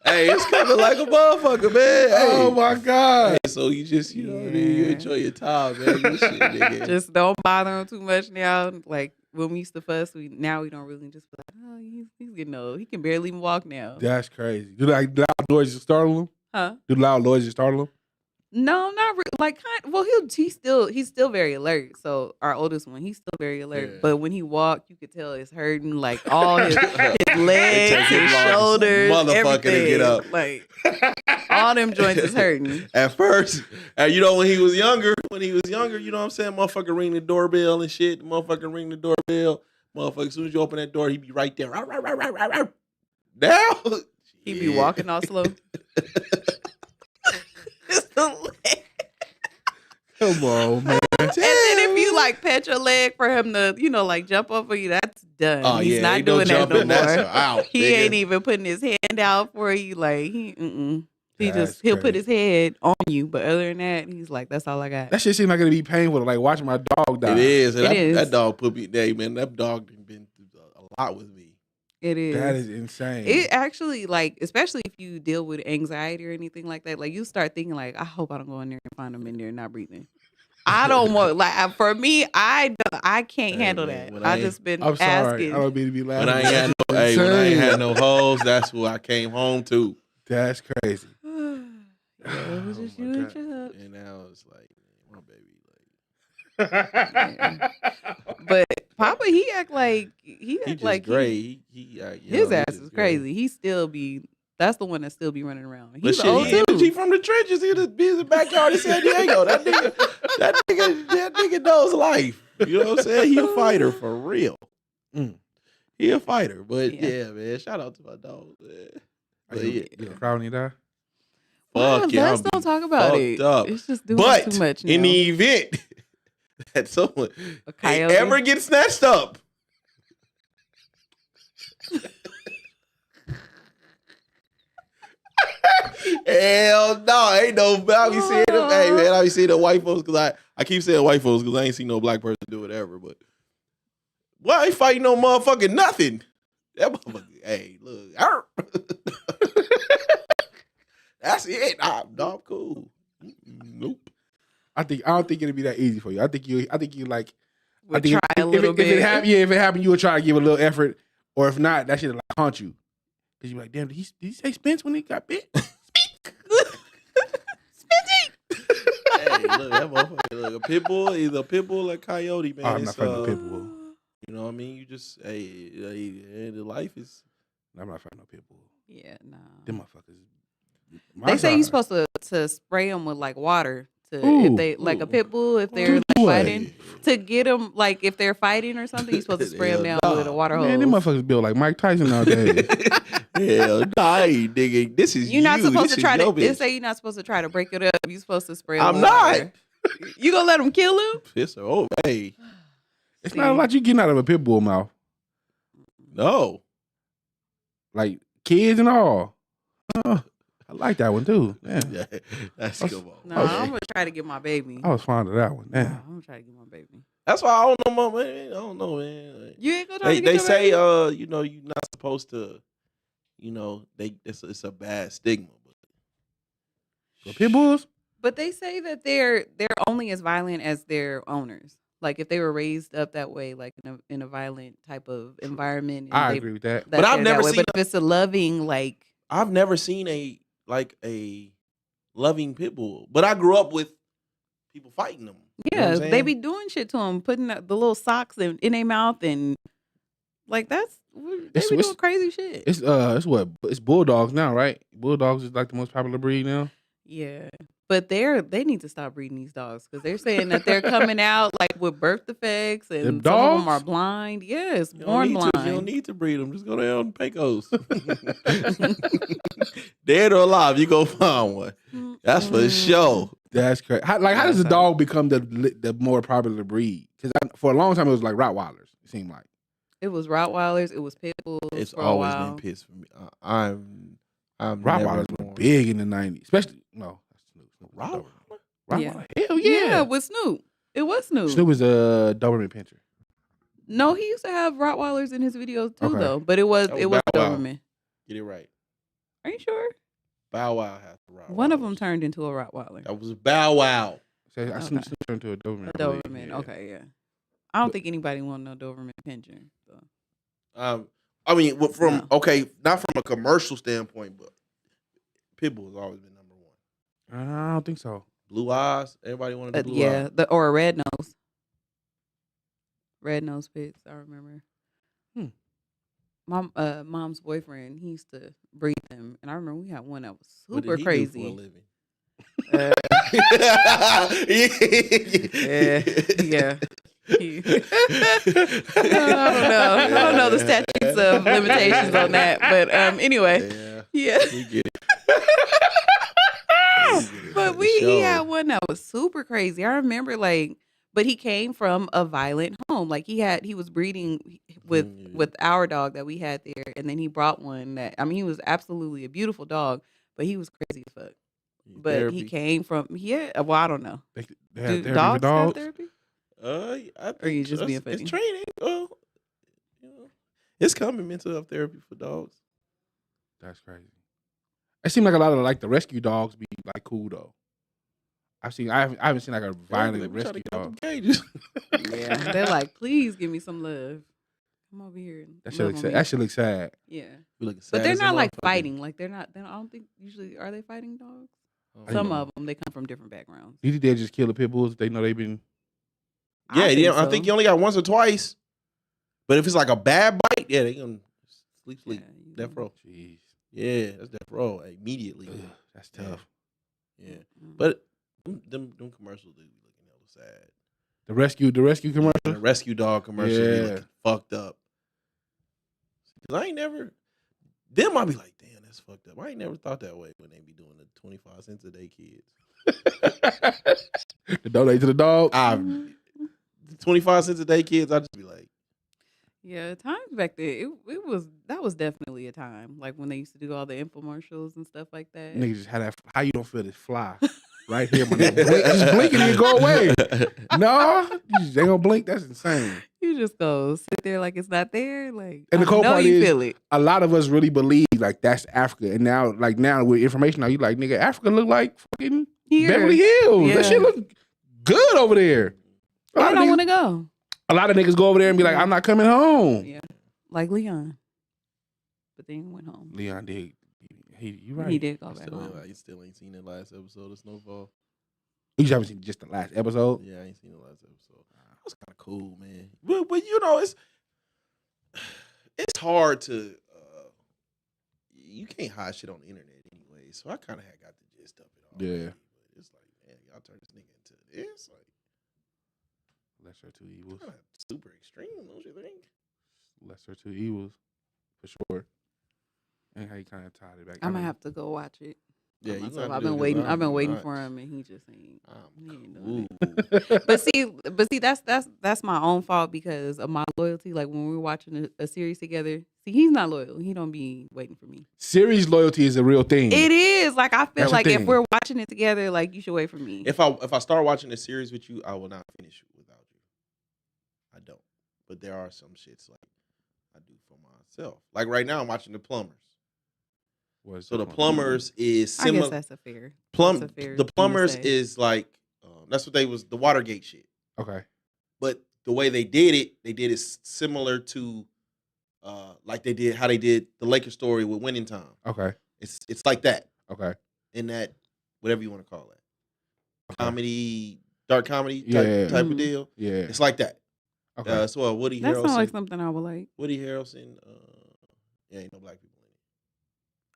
Hey, it's coming like a motherfucker, man. Hey. Oh my God. Hey, so you just, you know what I mean? You enjoy your time, man. Good shit, nigga. Just don't bother him too much now. Like when we used to fuss, we don't really just be like, oh, he's getting old. He can barely even walk now. That's crazy. Do like loud noises startle him? Huh? Do loud noises startle him? No, not like well, he's still very alert. So our oldest one, he's still very alert. Yeah. But when he walked, you could tell it's hurting. Like all his legs, his shoulders, motherfucker everything. to get up. Like all them joints is hurting. At first, you know, when he was younger, you know what I'm saying? Motherfucker ring the doorbell and shit. Motherfucker ring the doorbell. Motherfucker, as soon as you open that door, he be right there. Now, He be walking all slow. Come on, man. And then if you like pet your leg for him to, like jump over you, that's done. Oh, He's yeah, not ain't no doing that no jumping. That's more. out, He nigga. ain't even putting his hand out for you. Like he'll put crazy. his head on you, but other than that, he's like, that's all I got. That shit seems like it'd be painful. Like watching my dog die. It is. And It is. That dog put me there, man. That dog been through a lot with me. It is. That is insane. It actually, like, especially if you deal with anxiety or anything like that, like you start thinking like, I hope I don't go in there and find him in there not breathing. I don't want, like, for me, I can't handle man, that. when I I just been I'm sorry. asking. I don't mean to be laughing. When I ain't had no hoes, that's who I came home to. That's crazy. Yeah, it was just Oh, you my and God. your hub. And now it's like, my baby, But Papa, he act he just like great. his ass is crazy. He still be. That's the one that still be running around. But He's shit, old he too. energy from the trenches. He just be in the backyard in San Diego. That nigga knows life. You know what I'm saying? He a fighter for real. He a fighter. But yeah, man. Shout out to my dog, man. Are But you yeah. gonna cry when you die? Fuck yeah. Let's don't talk about it. Up. It's just doing But too much now. in the event that someone A coyote? ever gets snatched up, hell no, ain't no. I be seeing them. Hey man, I be seeing the white folks because I keep saying white folks because I ain't seen no black person do whatever. But why I ain't fighting no motherfucking nothing? That motherfucker. Hey, look. That's it. I'm cool. Nope. I don't think it'd be that easy for you. I think you like. We'll I think try a little bit. If it happened, you would try to give a little effort, or if not, that shit like haunt you. Cause you be like, damn, did he say Spence when he got bit? Hey, look, that motherfucker. Look, a pit bull, either a pit bull or a coyote, man. I'm not fighting no pit bull. You know what I mean? You just, the life is. I'm not fighting no pit bull. Yeah, no. Them motherfuckers. They say you're supposed to spray them with like water to Ooh. if they like a pit bull if they're like, fighting to get them like if they're fighting or something. You're supposed to spray them down with a water hose. Man, them motherfuckers built like Mike Tyson nowadays. Hell, nah, I ain't digging. This is You're not supposed This to try is your to. They bitch. say you're not supposed to try to break it up. You're supposed to spray. 'em I'm with not. water. You gonna let them kill him? Piss her over. Hey, It's not a lot you getting out of a pit bull mouth. no. Like kids and all. I like that one too. Yeah. Yeah, that's come on. No, Okay. I'm gonna try to get my baby. I was fond of that one. No, Yeah. I'm gonna try to get my baby. That's why I don't know, man. I don't know, man. Like, You ain't gonna try to get they your say, baby? you're not supposed to, it's a bad stigma. The pit bulls? But they say that they're only as violent as their owners. Like if they were raised up that way, like in a violent type of environment. And I agree with that. But I've they're never that way. seen But if it's a loving, like I've never seen a loving pit bull, but I grew up with people fighting them. You know what yeah, I'm they saying? be doing shit to them, putting the little socks in their mouth and like they be doing crazy shit. It's bulldogs now, right? Bulldogs is like the most popular breed now. Yeah, But they need to stop breeding these dogs because they're saying that they're coming out like with birth defects and some of them are dogs? blind. Yes, You don't born need blind. to. You don't need to breed them. Just go down and Pecos. Dead or alive, you go find one. That's for sure. That's crazy. How does a dog become the more popular breed? Because for a long time it was like Rottweilers. It seemed like It was Rottweilers. It was pit bulls. It's for a always while. been piss for me. I'm Rottweilers never were big in the '90s, especially that's Snoop. Rottweiler. Rottweiler, hell yeah. with Snoop. It was Snoop. Snoop was a Doberman Pinscher. No, he used to have Rottweilers in his videos too, Okay. though. But it was That was Bow Wow. Doberman. Get it right. Are you sure? Bow Wow has the Rottweiler. One of them turned into a Rottweiler. That was Bow Wow. So I Okay. Snoop turned to a Doberman. A I believe, Doberman. yeah. Okay, yeah. I don't think anybody want no Doberman Pinscher. So. I mean, from No. okay, not from a commercial standpoint, but Pitbull has always been number one. I don't think so. Blue eyes. Everybody wanted the blue Yeah, eyes. or a red nose. Red nose pits, I remember. Mom's boyfriend, he used to breed them, and I remember we had one that was What super did he crazy. do for a living? Yeah. I don't know the statutes of limitations on that, but anyway, yeah. We get it. But he had one that was super crazy. I remember but he came from a violent home. Like he was breeding with our dog that we had there, and then he brought one he was absolutely a beautiful dog, but he was crazy as fuck. But Therapy. he came from well, I don't know. They Do have therapy for dogs have dogs. therapy? I think Or you just being it's funny? training. It's coming, mental health therapy for dogs. That's crazy. It seemed like a lot of the rescue dogs be cool though. I haven't seen a violent rescue dog. Cages. Yeah, they're like, please give me some love. Come over here. And That love shit on me." that shit looks sad. Yeah, You looking sad but they're as a not motherfucker. fighting. They're not. I don't think usually are they fighting dogs. Some of them they come from different backgrounds. Do you think they just kill the pit bulls? They know they've been. Yeah, I so. think you only got once or twice. But if it's like a bad bite, yeah, they gonna sleep. Yeah, Death row. Jeez, Yeah, that's death row immediately. ugh, that's tough. Yeah, Mm. but them commercials do be looking hella sad. The rescue commercial. The rescue dog commercial be Yeah. looking fucked up. Cause I ain't never. Them I be like, damn, that's fucked up. I ain't never thought that way when they be doing the 25 cents a day kids. The donate to the dog. Mm-hmm. 25 cents a day kids, I just be like, Yeah, times back there, that was definitely a time like when they used to do all the infomercials and stuff like that. Niggas just had that. How you don't feel this fly right here, my nigga? Just blink and it go away. No, they gonna blink. That's insane. You just go sit there like it's not there. Like, And the I cool know part you is, feel it. a lot of us really believe that's Africa, and now with information, now you like, nigga, Africa look like fucking Here. Beverly Hills. Yeah. That shit look good over there. A lot I of don't niggas- want to go. A lot of niggas go over there and be like, I'm not coming home. Yeah, like Leon, but then he went home. Leon did. You right. He did go back still, home. you still ain't seen that last episode of Snowfall. You just haven't seen just the last episode. Yeah, I ain't seen the last episode. That was kind of cool, man. But you know, it's hard to you can't hide shit on the internet anyway. So I kind of had got the gist of it all. Yeah. But it's like, man, y'all turn this nigga into this, like Lesser two evils. kinda super extreme, don't you think? Lesser two evils, for sure. And how you kind of tied it back. I'm gonna have to go watch it. Yeah, by you myself. gonna I've have to been do it, waiting. 'cause I've been I'm waiting not. for him, and he just ain't. I'm He ain't doing cool. it. But see, that's my own fault because of my loyalty. Like when we're watching a series together, see, he's not loyal. He don't be waiting for me. Series loyalty is a real thing. It is like I feel That's the like if thing. we're watching it together, like you should wait for me. If I start watching a series with you, I will not finish it without you. I don't. But there are some shits like I do for myself. Like right now, I'm watching The Plumbers. So The Plumbers is I guess similar. that's a fair. Plum. that's a fair The thing to Plumbers say. is like that's what they was the Watergate shit. Okay. But the way they did it similar to like they did how they did the Lakers story with Winning Time. Okay. It's like that Okay. in that whatever you want to call it, Okay. comedy, dark comedy Yeah. type Mhm. of deal. Yeah. It's like that. Okay. So Woody That sounds like Harrelson. something I would like. Woody Harrelson. Yeah, ain't no black people in it.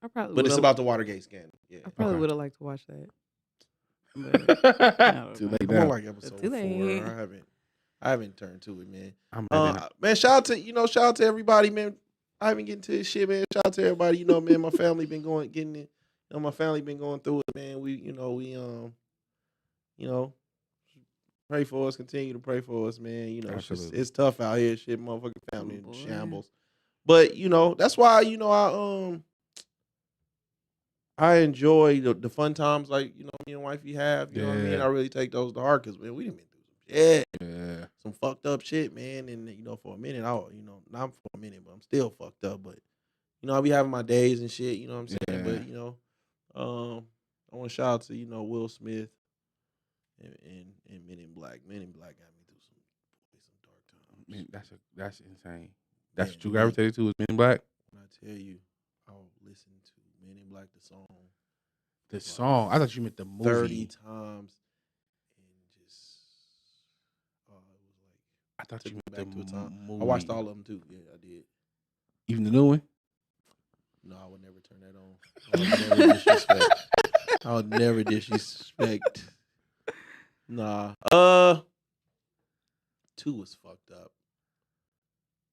I probably. But it's would've- about the Watergate scandal. Yeah. I probably Okay. would have liked to watch that. But I don't Too know. late I'm on now. like episode Too 4. late. I haven't turned to it, man. I'm having Man, shout out to everybody, man. I haven't getting to this shit, man. Shout out to everybody. Man, my family been getting it. My family been going through it, man. We pray for us. Continue to pray for us, man. Absolutely. It's tough out here. Shit, motherfucking family in boy. shambles. But that's why I enjoy the fun times like me and wifey have. You know what I mean? Yeah. I really take those to heart because man, we done been through some shit, Yeah. some fucked up shit, man. And for a minute, not for a minute, but I'm still fucked up. But I be having my days and shit. You know what I'm saying? Yeah. But I want to shout out to Will Smith and Men in Black. Men in Black got me through some dark times. Man, that's insane. That's Man, what you gravitated to was Men in Black. When I tell you, I'll listen to Men in Black the song. The song. I thought you meant the movie. 30 times and just it was like I thought took you me meant back the to a time. movie. I watched all of them too. Yeah, I did. Even the new one. No, I would never turn that on. I would never disrespect. I would never disrespect. Nah. 2 was fucked up.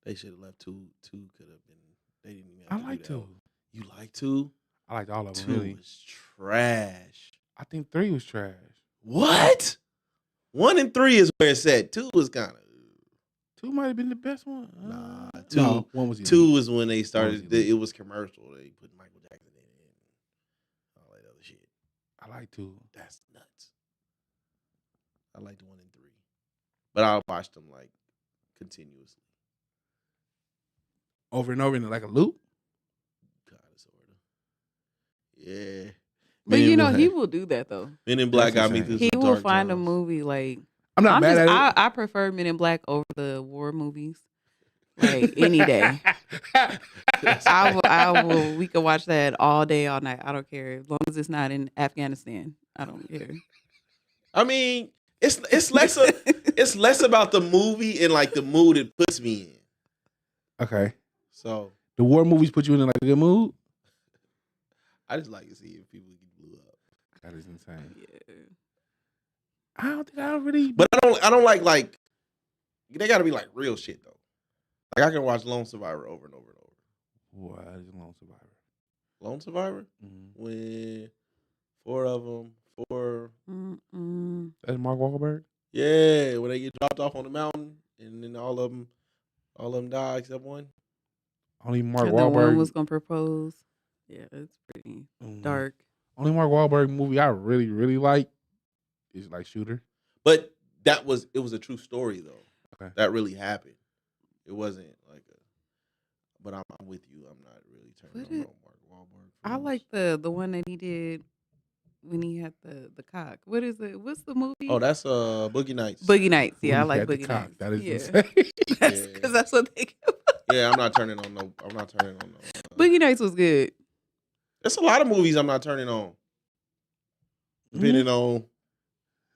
They should have left 2. 2 could have been. They didn't even have I to like do that. 2. You like 2? I liked all of them. 2 Really. was trash. I think 3 was trash. What? 1 and 3 is where it's at. 2 was kind of. 2 might have been the best one. Nah, No, 1 was 2 was when they started. elite. It was commercial. They put Michael Jackson in it and all that other shit. I like 2. That's nuts. I liked 1 and 3, but I watched them like continuously. Over and over in like a loop. Kind of, sort of. Yeah. But Men in he Black- will do that though. Men in Black That's got me insane. through He some will dark find a times. movie like I'm not mad at it. I prefer Men in Black over the war movies. Like any day. I will we can watch that all day, all night. I don't care. As long as it's not in Afghanistan. I don't care. I mean, it's less about the movie and like the mood it puts me in. Okay. So The war movies put you in like a good mood. I just like to see if people get blew up. That is insane. Yeah. I don't think I really. But I don't like they got to be like real shit though. Like I can watch Lone Survivor over and over and over. What is Lone Survivor? Lone Survivor Mm-hmm. when 4 of them, 4. Mm-mm. That's Mark Wahlberg. Yeah, when they get dropped off on the mountain and then all of them die except one. Only Mark And then one Wahlberg was gonna propose. Yeah, it's pretty dark. Only Mark Wahlberg movie I really really like is like Shooter. But it was a true story though. Okay. That really happened. It wasn't like but I'm with you. I'm not really turning on Mark Wahlberg. I films. like the one that he did when he had the cock. What is it? What's the movie? Oh, that's Boogie Nights. Boogie Nights. Yeah, I When he like had the Boogie cock. Nights. That is yeah. insane. Because that's what they. Yeah, I'm not turning on no. Boogie Nights was good. There's a lot of movies I'm not turning on. Depending on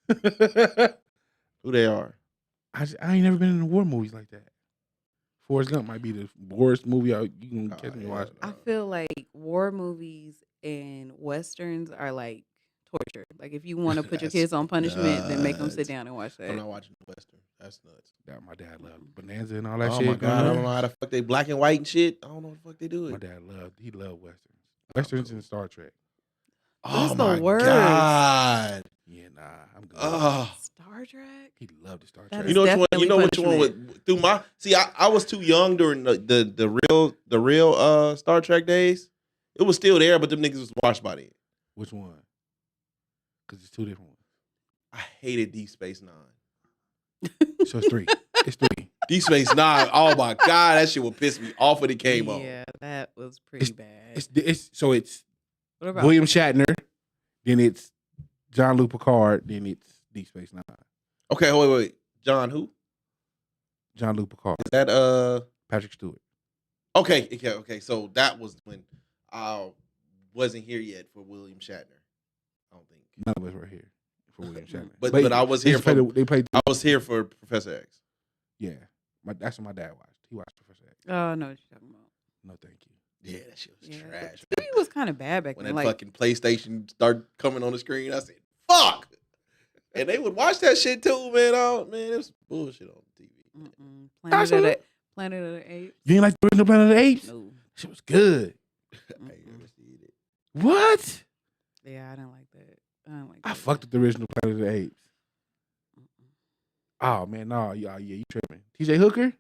who they are. I ain't never been in the war movies like that. Forrest Gump might be the worst movie you can catch me watching. I feel like war movies and westerns are like torture. Like if you want to put your kids on punishment, then make them sit nuts. down and watch that. I'm not watching the Western. That's nuts. Yeah, my dad loved Bonanza and all that Oh shit. my God, I going don't know on. how the fuck they black and white and shit. I don't know what the fuck they do it. My dad loved westerns. Westerns and Star Trek. Oh That's my the worst. God. Yeah, nah, I'm good. Star Trek. He loved the Star That Trek. is You know which one? You definitely know which one punishment. through my see? I was too young during the real Star Trek days. It was still there, but them niggas was washed by then. Which one? Because it's 2 different ones. I hated Deep Space Nine. So it's 3. It's 3. Deep Space Nine. Oh my God, that shit would piss me off when it came on. Yeah, that was pretty bad. It's What about William Shatner, then it's Jean-Luc Picard, then it's Deep Space Nine. Okay, wait. John, who? Jean-Luc Picard, Is that Patrick Stewart. Okay. So that was when I wasn't here yet for William Shatner. I don't think. None of us were here for William Shatner. But I was here for. They played. I was here for Professor X. Yeah, that's what my dad watched. He watched Professor X. Oh, I know what you're talking about. No, thank you. Yeah, that shit was trash. TV was kind of bad back When then. that Like, fucking PlayStation started coming on the screen, I said, "Fuck." And they would watch that shit too, man. Oh, man, it was bullshit on TV. Planet of the Apes. You ain't like the original Planet of the Apes? No. Shit was good. I ain't never seen it. What? Yeah, I didn't like that. I fucked with the original Planet of the Apes. Oh man, no, yeah, you tripping. TJ Hooker,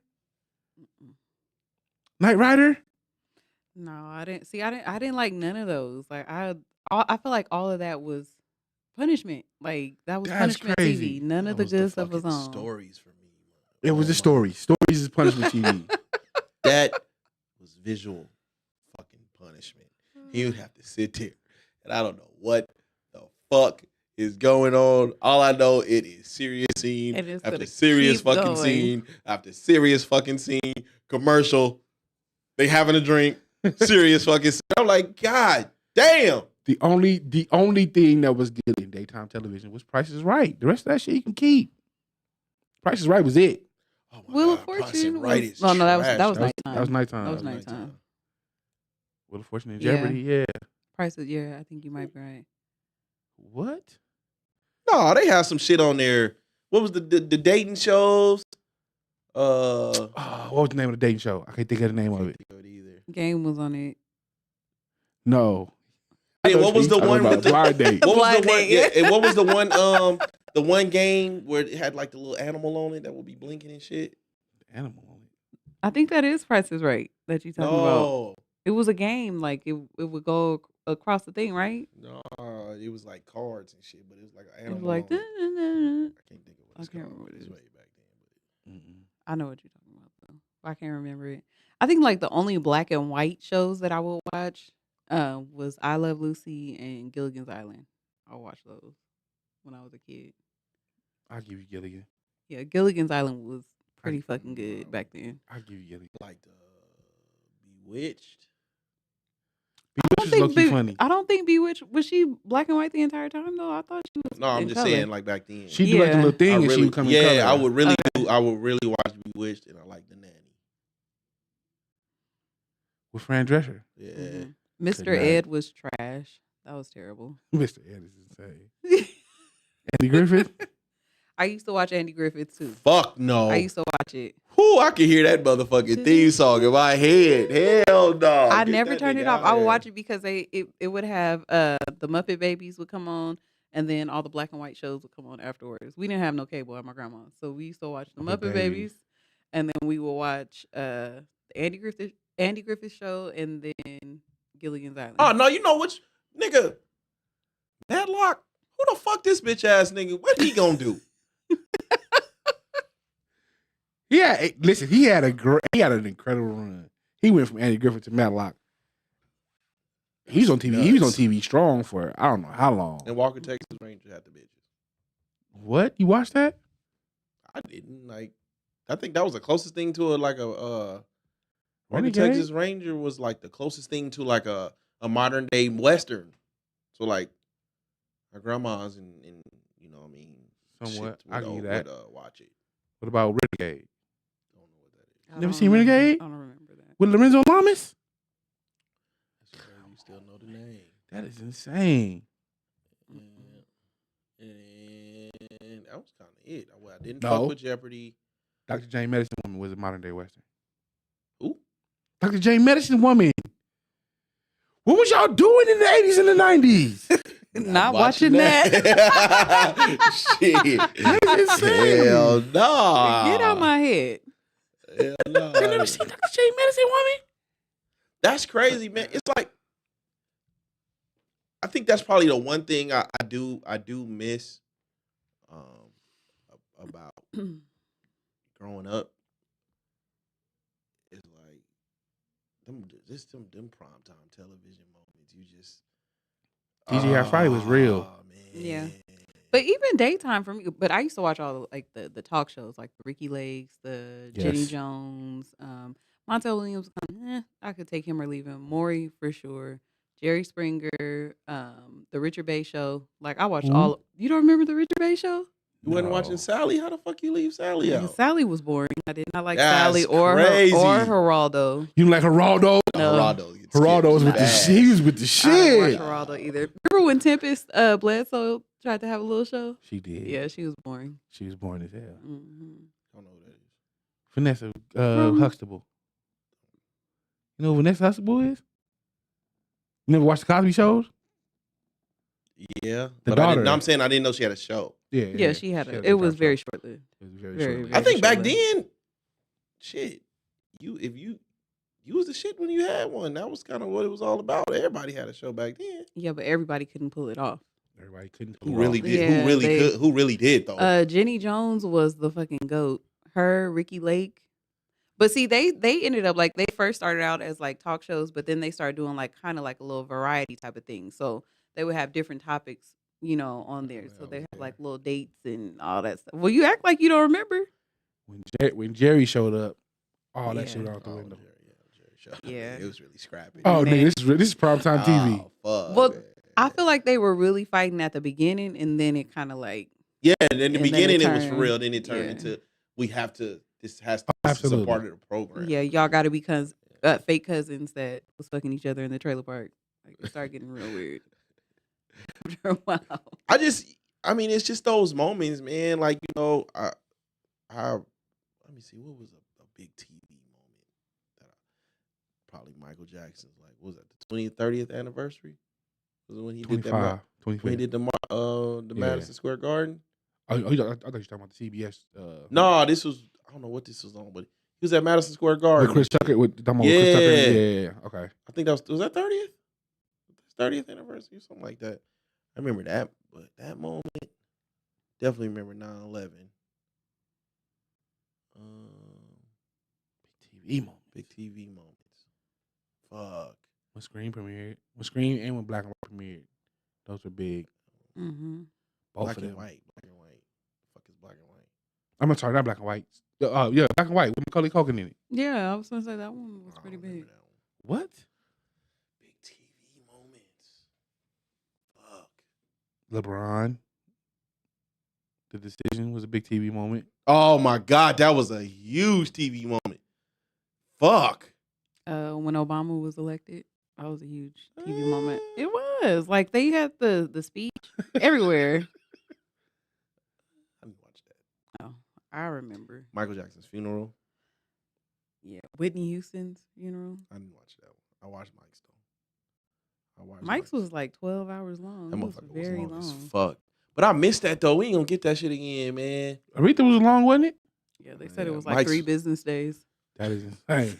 Knight Rider. No, I didn't see. I didn't like none of those. Like I feel like all of that was punishment. Like that was That's punishment crazy. TV. None That of the was good stuff was fucking on. Stories for me. It was Oh the my- story. Stories is punishment TV. That was visual fucking punishment. He would have to sit there, and I don't know what the fuck is going on. All I know, it is serious scene And it's after gonna serious keep fucking going. scene after serious fucking scene. Commercial. They having a drink. Serious fucking scene. I'm like, God damn. The only thing that was good in daytime television was Price is Right. The rest of that shit you can keep. Price is Right was it. Oh my Wheel of God, Price Fortune and Right was- is no, that was trash. That was nighttime. nighttime. That was That nighttime. Wheel of Fortune and Yeah. Jeopardy. Yeah. Prices, yeah, I think you might be right. What? No, they have some shit on there. What was the dating shows? Oh, what was the name of the dating show? I can't think of the name of it. Either. Game was on it. No. Hey, what was the Talking one about with the Blind Date? What was Blind the one? Date. Yeah, and what was the one? The one game where it had like the little animal on it that would be blinking and shit. Animal on it. I think that is Price is Right that you talking about. No, It was a game, like it would go across the thing, right? no, it was like cards and shit, but it was like an It was animal. like, on it. I can't think of what it's I can't called. remember what It it was is. way back then. Mm-mm. I know what you're talking about though. I can't remember it. I think like the only black and white shows that I would watch was I Love Lucy and Gilligan's Island. I watched those when I was a kid. I'll give you Gilligan. Yeah, Gilligan's Island was pretty fucking good back then. I'll give you Gilligan. Like Bewitched. Bewitched is low-key funny. I don't think Bewitched was she black and white the entire time though. I thought she was. No, I'm in just color. saying, like back then. She do like a Yeah. little thing I and she really, would come in color. I would really I would really watch Bewitched, and I like The Nanny. With Fran Drescher. Yeah. Mhm. Mr. Good night. Ed was trash. That was terrible. Mr. Ed is insane. Andy Griffith. I used to watch Andy Griffith too. Fuck no. I used to watch it. Whoo, I can hear that motherfucking theme song in my head. Hell no. I Get never that turned nigga it off. out I would there. watch it because it would have the Muppet Babies would come on, and then all the black and white shows would come on afterwards. We didn't have no cable at my grandma's, so we used to watch the Muppet Muppet Babies. Babies, and then we would watch the Andy Griffith show, and then Gilligan's Island. Oh no, you know which nigga? Matlock? Who the fuck this bitch ass nigga? What he gonna do? Yeah, listen, he had an incredible run. He went from Andy Griffith to Matlock. He's on TV. He was on TV strong for I don't know how long. And Walker Texas Ranger had the bitches. What? You watched that? I didn't like. I think that was the closest thing to Walker Renegade? Texas Ranger was like the closest thing to like a modern day Western. So like our grandmas and you know what I mean. Somewhat. shit I give you that. would watch it. What about Renegade? Don't know what that is. I Never don't seen remember- Renegade? I don't remember that. With Lorenzo Lamas? That's crazy. You still know the name. That is insane. And that was kind of it. I didn't No. fuck with Jeopardy. Dr. Jane Medicine Woman was a modern day Western. Who? Dr. Jane Medicine Woman. What was y'all doing in the 80s and the 90s? Not watching that. Shit. That's insane. Hell no. Get out my head. Hell no. You never seen Dr. Jane Medicine Woman? That's crazy, man. It's like I think that's probably the one thing I do miss about growing up. Is like them primetime television moments. You just TGI Friday was real. Oh, man. Yeah. But even daytime for me, but I used to watch all like the talk shows, like the Ricky Lakes, the Jenny Yes. Jones, Montel Williams. I could take him or leave him. Maury for sure. Jerry Springer, the Richard Bay Show. Like I watched Who? all. You don't remember the Richard Bay Show? You wasn't No. watching Sally? How the fuck you leave Sally And out? Sally was boring. I did not like That's Sally or crazy. Geraldo. You like Geraldo? No. Geraldo gets Geraldo was with the bad. shit. He was with the I didn't watch shit. Geraldo either. Remember when Tempest Bledsoe tried to have a little show? She did. Yeah, she was boring. She was boring as hell. Mm-hmm. I don't know who that is. Vanessa From- Huxtable. You know who Vanessa Huxtable is? You never watched the Cosby shows? Yeah, The but daughter. I'm saying I didn't know she had a show. Yeah, she had a it was top very show. short-lived. It was very, very, short-lived. I think back short-lived. then, shit, you was the shit when you had one. That was kind of what it was all about. Everybody had a show back then. Yeah, but everybody couldn't pull it off. Everybody couldn't. Who really did? Yeah, who really they- could? Who really did though? Jenny Jones was the fucking goat. Her, Ricky Lake. But see, they ended up like they first started out as like talk shows, but then they started doing like kind of like a little variety type of thing. So they would have different topics, on there. So they have like little dates and all that stuff. Well, you act like you don't remember. When Jerry showed up, all that Yeah. shit went out the window. Jerry show. Yeah. It was really scrappy. Oh, Man. nigga, this is primetime TV. Oh, fuck, Well, man. I feel like they were really fighting at the beginning, and then it kind of like Yeah, and in the and then it beginning it was for turned- real. Then it turned yeah. into this has to Oh, this is a absolutely. part of the program. yeah, y'all got to be fake cousins that was fucking each other in the trailer park. Like it started getting real weird. After a while. I mean, it's just those moments, man. Like, I let me see, what was a big TV moment that probably Michael Jackson's like, what was that, the 20th, 30th anniversary? Was it when he did that? 25, When he 25. did the Yeah. Madison Square Garden? I thought you were talking about the CBS. No, this was, I don't know what this was on, but he was at Madison Square with Garden. Chris Tucker. With Chris Tucker. Yeah. Yeah. Okay. I think was that 30th? 30th anniversary or something like that. I remember that, but that moment, definitely remember 9/11. TV moment. Big TV moments. Fuck. When Scream premiered. When Scream and when Black and White premiered. Those were big. Mm-hmm. Both Black of and them. white. Black and white. Fuck is black and white? I'm sorry, not Black and White. Yeah, Black and White with Macaulay Culkin in it. Yeah, I was gonna say that one was I pretty don't big. remember that one. What? Big TV moments. Fuck. LeBron. The decision was a big TV moment. Oh my God, that was a huge TV moment. Fuck. When Obama was elected, that was a huge TV moment. It was like they had the speech everywhere. I didn't watch that. Oh, I remember. Michael Jackson's funeral. Yeah, Whitney Houston's funeral. I didn't watch that one. I watched Mike's though. I watched Mike's was like 12 hours long. that It was motherfucker very was long as long. fuck. But I missed that though. We ain't gonna get that shit again, man. Aretha was long, wasn't it? Yeah, they said Yeah, it was like Mike's- 3 business days. That is insane.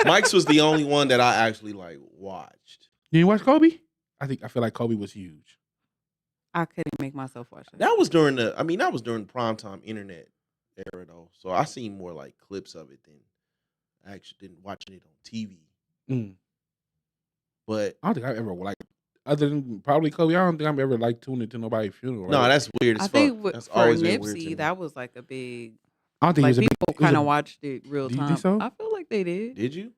Mike's was the only one that I actually like watched. You didn't watch Kobe? I feel like Kobe was huge. I couldn't make myself watch that. That was during the primetime internet era though. So I seen more like clips of it than actually didn't watching it on TV. Mm. But I don't think I've ever other than probably Kobe. I don't think I'm ever tuned into nobody's funeral. no, right? that's weird as I fuck. think That's for always been weird to me. Nipsey, that was like a big. I don't think Like it was a big. people it was kind a- of watched it real Do you time. think so? I feel like they did. Did you?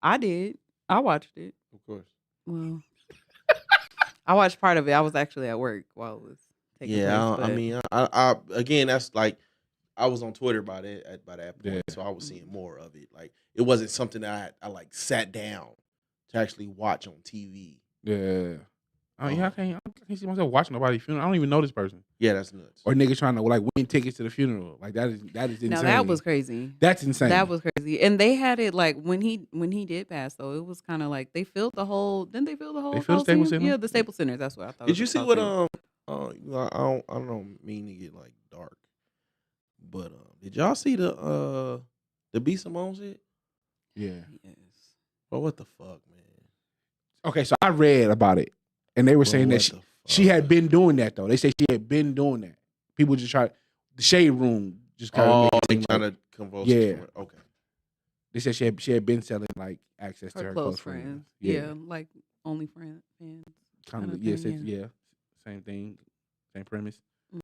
I did. I watched it. Of course. Well, I watched part of it. I was actually at work while it was taking Yeah, place. I mean, I again, that's like I was on Twitter by that point, Yeah. so I was seeing more of it. Like it wasn't something that I like sat down to actually watch on TV. Yeah. I can't see myself watching nobody's funeral. I don't even know this person. Yeah, that's nuts. Or niggas trying to win tickets to the funeral. Like that is insane. no, that was crazy. That's insane. That was crazy. And they had it like when he did pass though, it was kind of like they filled the whole. Didn't they fill the whole? They filled the Staples Coliseum? Center? Yeah, the Staples Center. That's what I thought. Did it you was see the what Coliseum. I don't mean to get like dark, but did y'all see the B Simone shit? Yeah. Yes. Well, what the fuck, man? Okay, so I read about it, and they were saying Bro, that what she the had fuck? been doing that though. They say she had been doing that. People just try the shade room just kind of. Oh, make it they seem trying like- to convulse. Yeah. Okay. They said she had been selling like access to Her her close friends. Yeah, like only fans. kind kinda of. Yeah, thing, yeah, same thing, same premise.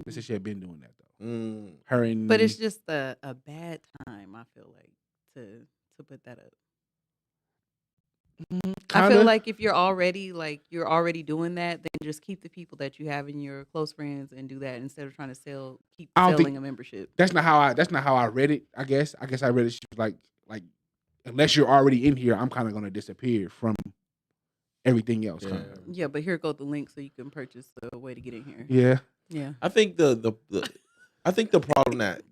They said she had been doing that though. Mm. Her and But it's just a bad time. I feel like to put that up. I feel like if you're already doing that, then just keep the people that you have in your close friends and do that instead of trying to keep I don't selling think- a membership. that's not how I read it. I guess I read it. She was like unless you're already in here, I'm kind of gonna disappear from everything else. Yeah. Kind of. Yeah, but here go the link so you can purchase the way to get in here. Yeah. Yeah. I think the I think the problem that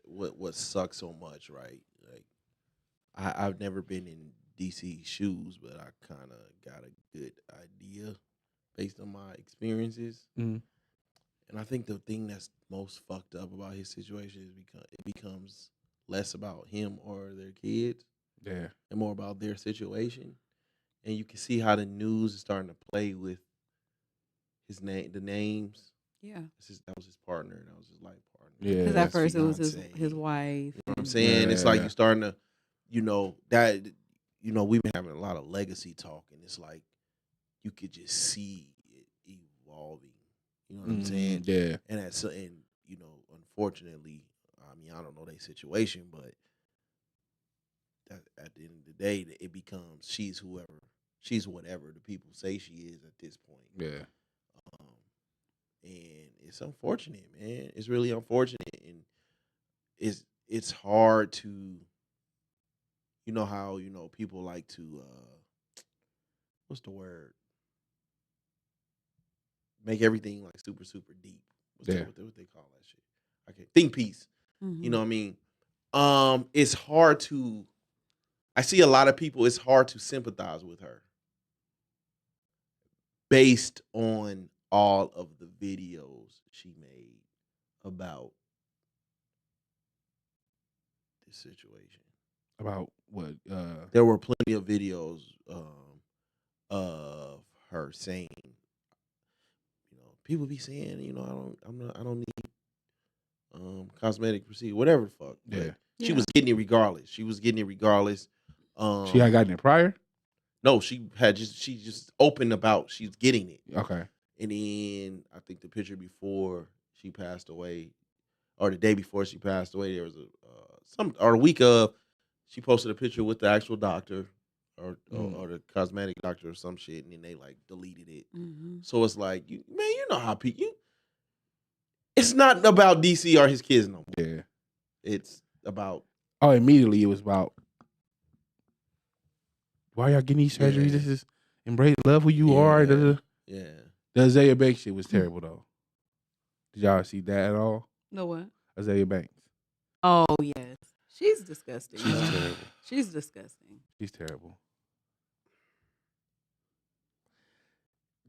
what sucks so much, right? Like I've never been in DC shoes, but I kind of got a good idea based on my experiences. Mhm. And I think the thing that's most fucked up about his situation is it becomes less about him or their kids Yeah. and more about their situation. And you can see how the news is starting to play with his name, the names. Yeah. That was his partner. That was his life partner. Yeah. Because That's at first it was fiance. his wife. You know what I'm saying? It's like Yeah. you're starting to, that, we've been having a lot of legacy talk, and it's like you could just see it evolving. You know what I'm saying? Yeah. And unfortunately, I mean, I don't know their situation, but at the end of the day, it becomes she's whatever the people say she is at this point. Yeah. And it's unfortunate, man. It's really unfortunate, and it's hard to, how people like to what's the word? Make everything like super super deep. What they call that shit? Okay, think piece. Mhm. You know what I mean? It's hard to. I see a lot of people. It's hard to sympathize with her based on all of the videos she made about this situation. About what? There were plenty of videos of her saying, people be saying, I don't need cosmetic procedure, whatever the fuck. But Yeah. she was getting it regardless. She had gotten it prior. No, she just opened about she's getting it. Okay. And then I think the picture before she passed away, or the day before she passed away, there was a week of, she posted a picture with the actual doctor or the cosmetic doctor or some shit, and then they like deleted it. Mhm. So it's like, you know how people. It's not about DC or his kids no more. Yeah. It's about. Oh, immediately it was about. Why y'all getting these surgeries? Yeah. This is embrace, love who you are. Yeah. The Azalea Banks shit was terrible though. Did y'all see that at all? No what? Azalea Banks. Oh yes, she's disgusting. She's terrible. She's disgusting. She's terrible.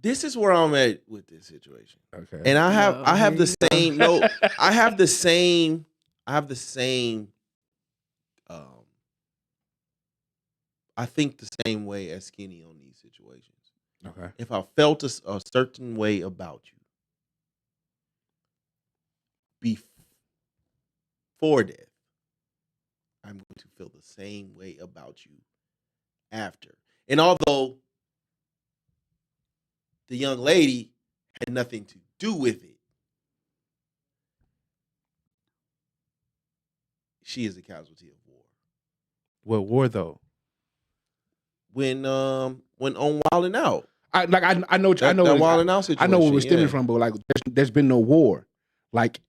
This is where I'm at with this situation. Okay. And I have No, the same no, I have the same I think the same way as Skinny on these situations. Okay. If I felt a certain way about you before death, I'm going to feel the same way about you after. And although the young lady had nothing to do with it, she is a casualty of war. What war though? When on Wild 'N Out. I know That Wild 'N Out situation. I know where we're stemming yeah. from, but like there's been no war. Like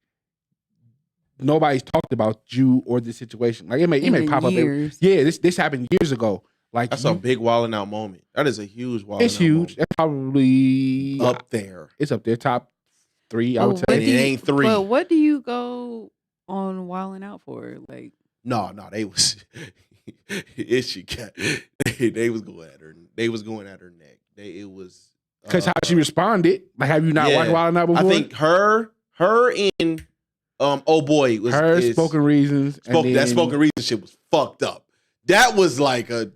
nobody's talked about you or this situation. Like it may pop up. Yeah, this happened years ago. Like That's a big Wild 'N Out moment. That is a huge Wild 'N Out It's huge. moment. That's probably Up there. It's up there, top 3. I But would what say And do it you- ain't 3. But what do you go on Wildin' Out for? Like, No, they was they was going at her. They was going at her neck. It was because how she responded. Like, have you not watched Wild 'N Out before? I think her and oh boy was her spoken reasons. That spoken reason shit was fucked up. That was like a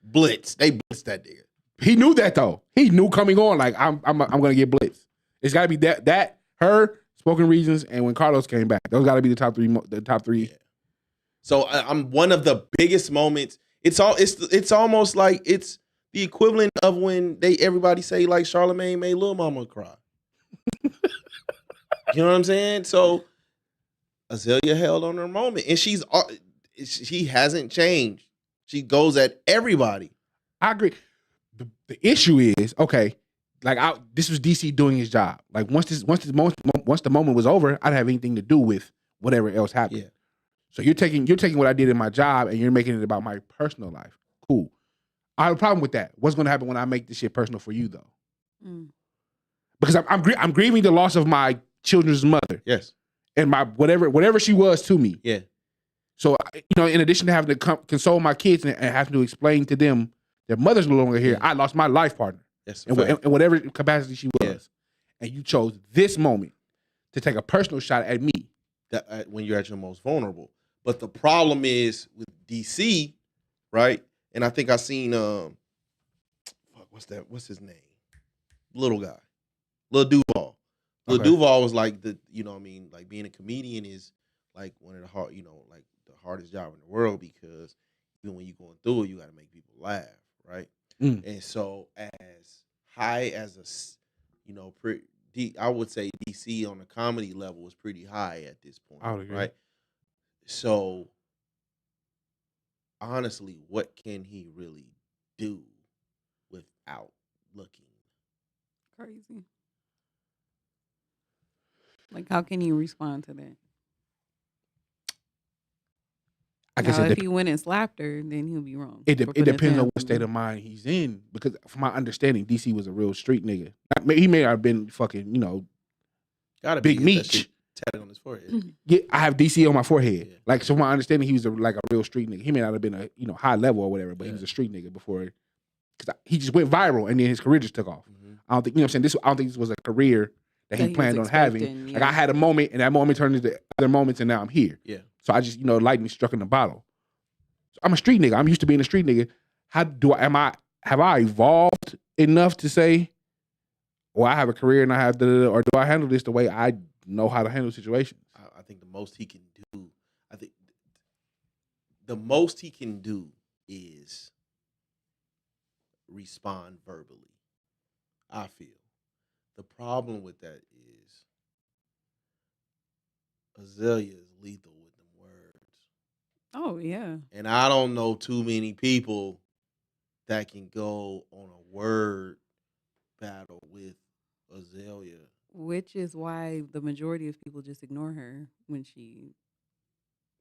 blitz. They blitzed that nigga. He knew that though. He knew coming on. Like I'm gonna get blitzed. It's got to be that her spoken reasons and when Carlos came back. Those got to be the top 3. The top 3. Yeah. So I'm one of the biggest moments. It's almost like it's the equivalent of when everybody say like Charlamagne made Lil Mama cry. You know what I'm saying? So Azalea held on her moment, and she hasn't changed. She goes at everybody. I agree. The issue is okay. Like this was DC doing his job. Like once the moment was over, I didn't have anything to do with whatever else happened. Yeah. So you're taking what I did in my job and you're making it about my personal life. Cool. I have a problem with that. What's going to happen when I make this shit personal for you, though? Mm. Because I'm grieving the loss of my children's mother. Yes. And my whatever she was to me. Yeah. So, in addition to having to console my kids and having to explain to them their mother's no longer here, Yeah. I lost my life partner. Yes. In whatever capacity she was. Yeah. And you chose this moment to take a personal shot at me. That when you're at your most vulnerable. But the problem is with DC, right? And I think I seen what's his name? Little guy. Lil Duval. Lil Duval was like like being a comedian is like one of the the hardest job in the world, because even when you're going through it, you got to make people laugh, right? And so as high as I would say DC on the comedy level is pretty high at this point, right? So honestly, what can he really do without looking crazy? Like, how can you respond to that? I guess if he went and slapped her, then he'll be wrong. It depends on what state of mind he's in. Because from my understanding, DC was a real street nigga. He may have been fucking, gotta big be meat. Tatted on his forehead. Yeah, I have DC on my forehead. Yeah. Like, so from my understanding, he was a real street nigga. He may not have been a high level or whatever, but he was a street nigga before. Because he just went viral and then his career just took off. Mm-hmm. I don't think, I don't think this was a career that he planned on having. Yeah. Like, I had a moment, and that moment turned into other moments, and now I'm here. Yeah. So I just, lightning struck in the bottle. So I'm a street nigga. I'm used to being a street nigga. Have I evolved enough to say, well, I have a career and I have or do I handle this the way I know how to handle situations? I think the most he can do, the most he can do is respond verbally. I feel. The problem with that is Azalea is lethal with them words. Oh, yeah. And I don't know too many people that can go on a word battle with Azalea. Which is why the majority of people just ignore her when she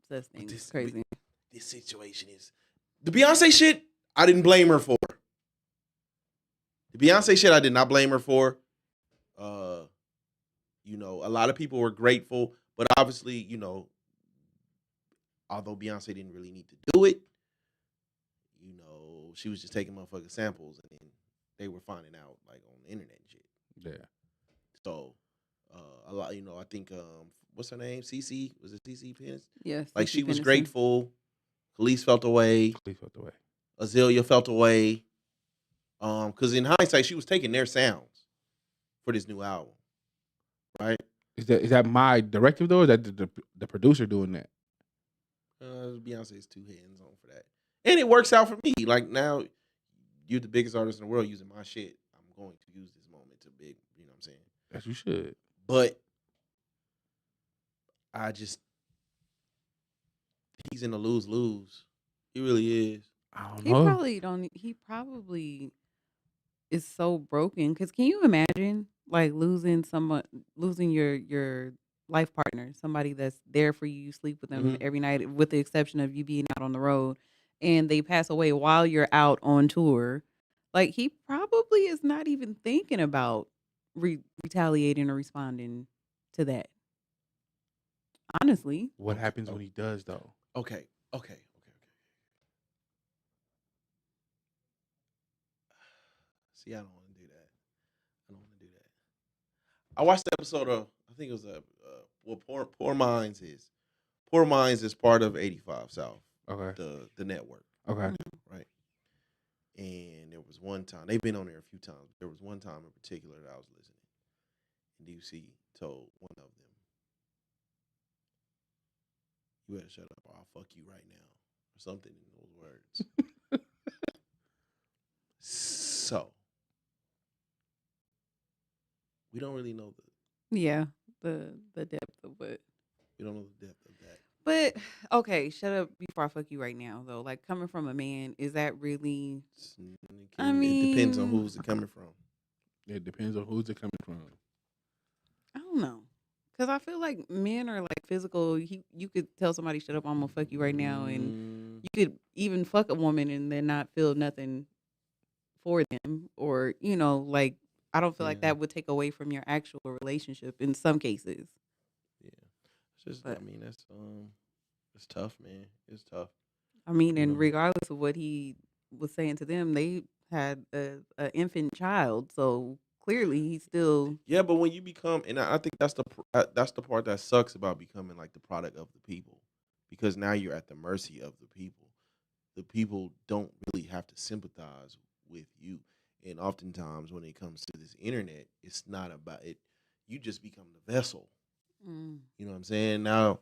says things crazy. This situation is... The Beyonce shit, I didn't blame her for. The Beyonce shit, I did not blame her for. A lot of people were grateful, but obviously, although Beyonce didn't really need to do it, she was just taking motherfucking samples, and then they were finding out like on the internet and shit. Yeah. So, a lot, I think, what's her name? CC? Was it CC Pence? Yes. Like, she was grateful. Khalees felt away. Azalea felt away. Because in hindsight, she was taking their sounds for this new album, right? Is that my directive though? Or is that the producer doing that? Beyonce's two hands on for that, and it works out for me. Like, now, you're the biggest artist in the world using my shit. I'm going to use this moment to big. You know what I'm saying? Yes, you should. But he's in a lose-lose. He really is. I don't know. He probably is so broken. Because can you imagine like losing your life partner, somebody that's there for you, sleep with them every night, with the exception of you being out on the road, and they pass away while you're out on tour? Like, he probably is not even thinking about retaliating or responding to that. Honestly. What happens when he does, though? Okay. See, I don't want to do that. I watched the episode of, I think it was Poor Minds is part of 85 South. Okay. The network. Okay. Right. And there was one time, they've been on there a few times. There was one time in particular that I was listening, and DC told one of them, "You better shut up or I'll fuck you right now," or something in those words. So, we don't really know the depth of what. We don't know the depth of that. But, okay, shut up before I fuck you right now, though. Like, coming from a man, is that really... It depends on who's it coming from. It depends on who's it coming from. I don't know. Because I feel like men are, like, physical. You could tell somebody, shut up, I'm going to fuck you right now. And you could even fuck a woman and then not feel nothing for them, or like I don't feel like Yeah. that would take away from your actual relationship in some cases. Yeah. It's just, But I mean, it's tough, man. It's tough. I mean, You and know. regardless of what he was saying to them, they had a infant child, so clearly he's still. Yeah, but when you become, and I think that's the part that sucks about becoming like the product of the people, because now you're at the mercy of the people. The people don't really have to sympathize with you, and oftentimes when it comes to this internet, it's not about it. You just become the vessel. Mm, You know what I'm saying? Now,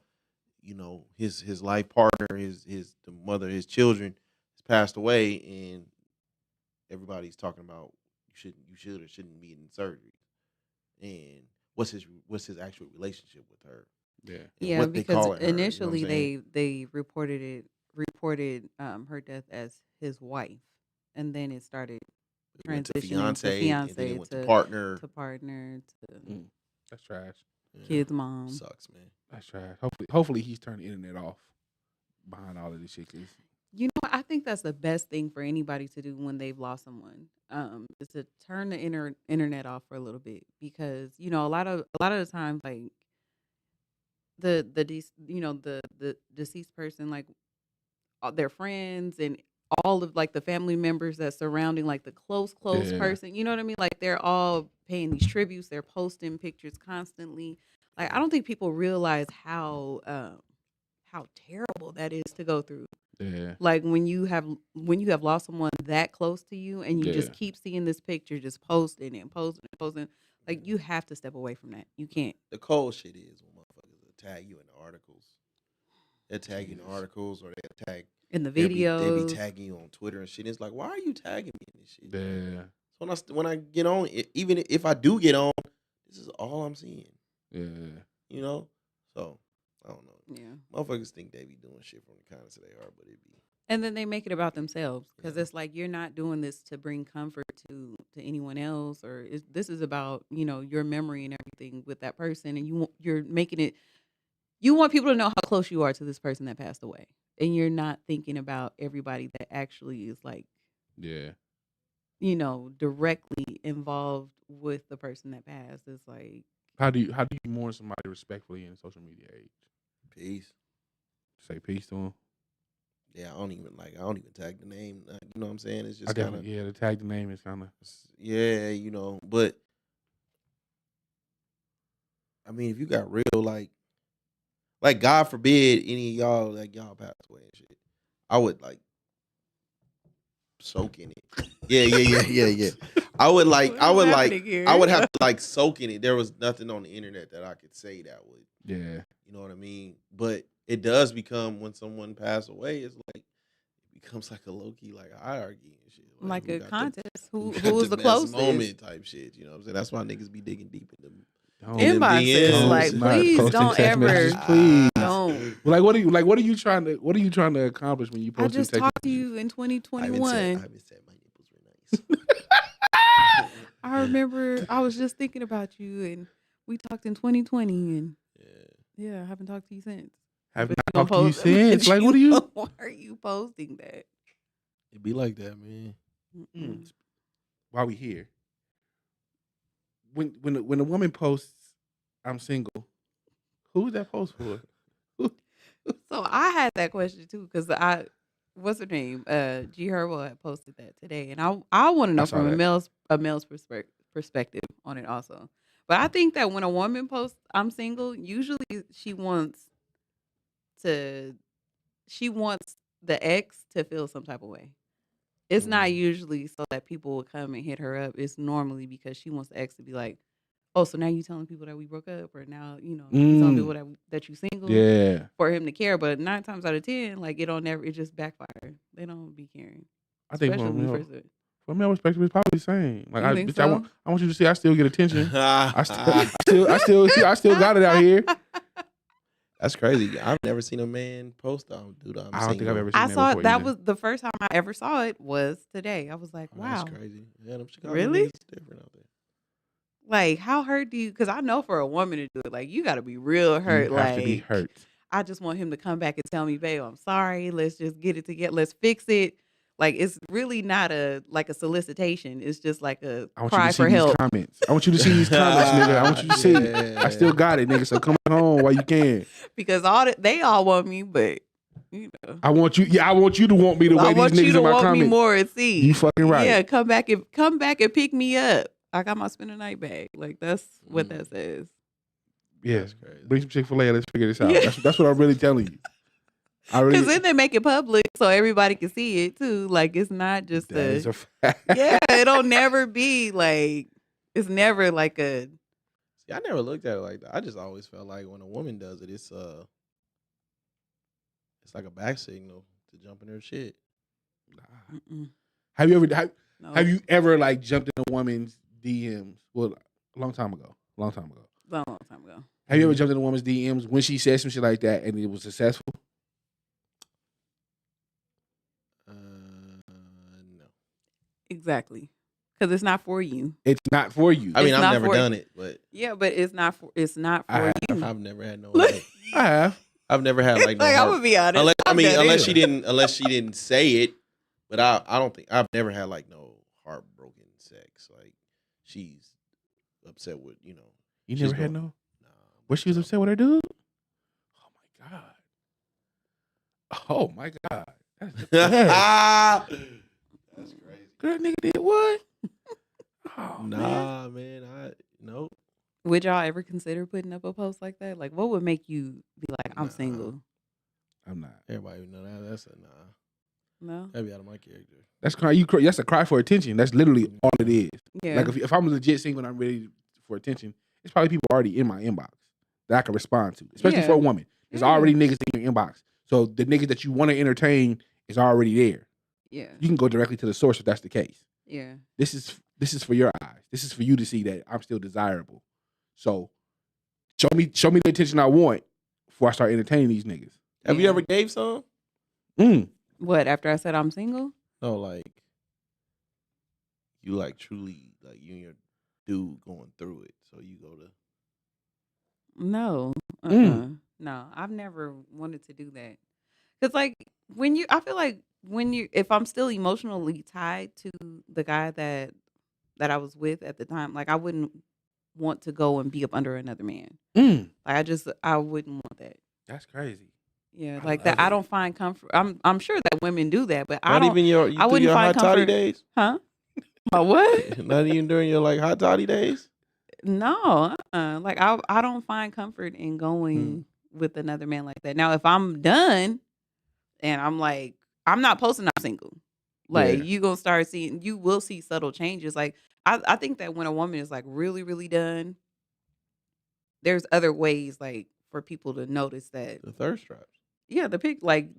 his life partner, the mother, his children, has passed away, and everybody's talking about you should or shouldn't be in surgery, and what's his actual relationship with her, Yeah. and yeah, what they because calling her. You know what I'm initially saying? they reported her death as his wife, and then it started It went to transitioning to fiance, and then it fiance went to partner. to partner to Mm. That's trash. Yeah, kid's mom. sucks, man. That's trash. Hopefully he's turned the internet off behind all of this shit. 'Cause I think that's the best thing for anybody to do when they've lost someone. Is to turn the internet off for a little bit, because a lot of the times, like the deceased person, like their friends and all of like the family members that surrounding like the close yeah, person, you know what I mean? Like they're all paying these tributes, they're posting pictures constantly. Like I don't think people realize how terrible that is to go through. yeah, Like when you have lost someone that close to you, and you yeah. just keep seeing this picture just posting and posting and posting, like you have to step away from that. You can't. The cold shit is when motherfuckers will tag you in the articles. They tag you in the Jesus. articles, or they tag. In the They be videos. tagging you on Twitter and shit. It's like, why are you tagging me in this shit? Yeah, So when I get on, even if I do get on, this is all I'm seeing. yeah. You know. So I don't know. Yeah. Motherfuckers think they be doing shit from the kindness of their heart, but it be. And then they make it about themselves, because Yeah. it's like you're not doing this to bring comfort to anyone else, or this is about your memory and everything with that person, and you're making it. You want people to know how close you are to this person that passed away, and you're not thinking about everybody that actually is like Yeah. directly involved with the person that passed. It's like How do you mourn somebody respectfully in the social media age? Peace. Say peace to them. Yeah, I don't even tag the name. You know what I'm saying? It's I just kind of, definitely, the tag the name is kind of. yeah, But I mean, if you got real, like God forbid any of y'all, like, y'all pass away and shit, I would like soak in it. Yeah. I would like, I would like, I would have to like soak in it. There was nothing on the internet that I could say that would, Yeah. you know what I mean? But it does become, when someone passes away, it's like it becomes like a low key like hierarchy and shit. like who a got contest. who Who got was the best closest? moment type shit. You know what I'm saying? That's why niggas be digging deep in them. Don't- Inboxes, Don't- like not please posting don't text messages, ever please. don't. Like what are you trying to accomplish when you I post just text talked to messages? you in I haven't 2021. said my nipples were nice. I remember I was just thinking about you, and we talked in 2020, and Yeah. I haven't talked to you since. Have But not you talked to you gonna post- since. Like, what are you? Why are you posting that? It be like that, man. Mm-mm. While we here, when a woman posts, "I'm single," who's that post for? So I had that question too, because what's her name? G Herbo had posted that today, and I want to know saw from that. a male's perspective on it also. But I think that when a woman posts "I'm single," usually she wants to she wants the ex to feel some type of way. It's not usually so that people will come and hit her up. It's normally because she wants the ex to be like, "Oh, so now you telling people that we broke up, or now you telling people that you single." Yeah, For him to care. But 9 times out of 10, like it just backfire. They don't be caring, I think especially from when a you male, first. from a male perspective, it's probably the same. Like, You think bitch, so? I want you to see I still get attention. I still got it out here. That's crazy. I've never seen a man post on dude. I'm I don't think I've single. ever seen I that saw before it. That either. was the first time I ever saw it was today. I was like, Oh, wow, that's crazy. Yeah, them Chicago Really? niggas is different out there. like how hurt do you? Because I know for a woman to do it, like you got to be real hurt. You have Like to be hurt. I just want him to come back and tell me, babe, I'm sorry. Let's just get it together. Let's fix it. Like it's really not a solicitation. It's just like a I want you cry to see for these help. comments. I want you to see these comments, nigga. I want you to see it. I still got it, nigga. So come home while you can. Because they all want me, but you know. I want you. Yeah, I want you to want me the way I these want you niggas to in my want me comments. more and see. You fucking right. Yeah, come back and pick me up. I got my spend a night bag. Like that's what that says. Yeah, That's crazy. bring some Chick-fil-A. Let's figure this out. Yeah. That's what I'm really telling you. Because then they make it public so everybody can see it too. Like it's not just That is a a fact. yeah. It'll never be like it's never like a See, I never looked at it like that. I just always felt like when a woman does it, it's like a back signal to jump in her shit. mm-mm. Have you ever No. have you ever like jumped in a woman's DMs? Well, a long time ago. Long time ago. Have you ever jumped in a woman's DMs when she said some shit like that and it was successful? No. Exactly. Because it's not for you. It's not for you. I mean, It's I've not never for- done it, but Yeah, but it's not for I you. I've never had no. Look. I have. I've never had like no. Like I'm heart- gonna be honest. unless I've done unless it. she didn't say it, but I don't think I've never had like no heartbroken sex. Like she's upset with You she's never had going- no? Nah, What she was upset with her dude? Oh my god. Oh my god. That's the best. That's crazy. Girl, nigga did what? Oh, man. Nah, man, nope. Would y'all ever consider putting up a post like that? Like, what would make you be like, I'm Nah. single? I'm not. Everybody would know that. That's a nah. No. That'd be out of my character. That's that's a cry for attention. That's literally all it is. Yeah. Like if I'm legit single and I'm ready for attention, it's probably people already in my inbox that I can respond to, especially Yeah. for a woman. There's Yeah. already niggas in your inbox, so the niggas that you want to entertain is already there. yeah. You can go directly to the source if that's the case. Yeah. This is for your eyes. This is for you to see that I'm still desirable. So show me the attention I want before I start entertaining these niggas. Have you Yeah. ever gave some? What, after I said I'm single? No, like you like truly like you and your dude going through it. So you go to No. Mm. No, I've never wanted to do that. Cause like I feel like if I'm still emotionally tied to the guy that I was with at the time, like I wouldn't want to go and be up under another man. Like I wouldn't want that. That's crazy. Yeah, I like love that. I it. don't find comfort. I'm sure that women do that, but I not don't. even you I through wouldn't your find hot toddy comfort- days? Huh? My what? Not even during your like hot toddy days? No, like I don't find comfort in going with another man like that. Now, if I'm done and I'm like, I'm not posting I'm single. Like Yeah. you will see subtle changes. Like I think that when a woman is like really, really done, there's other ways like for people to notice that. The thirst traps. Yeah,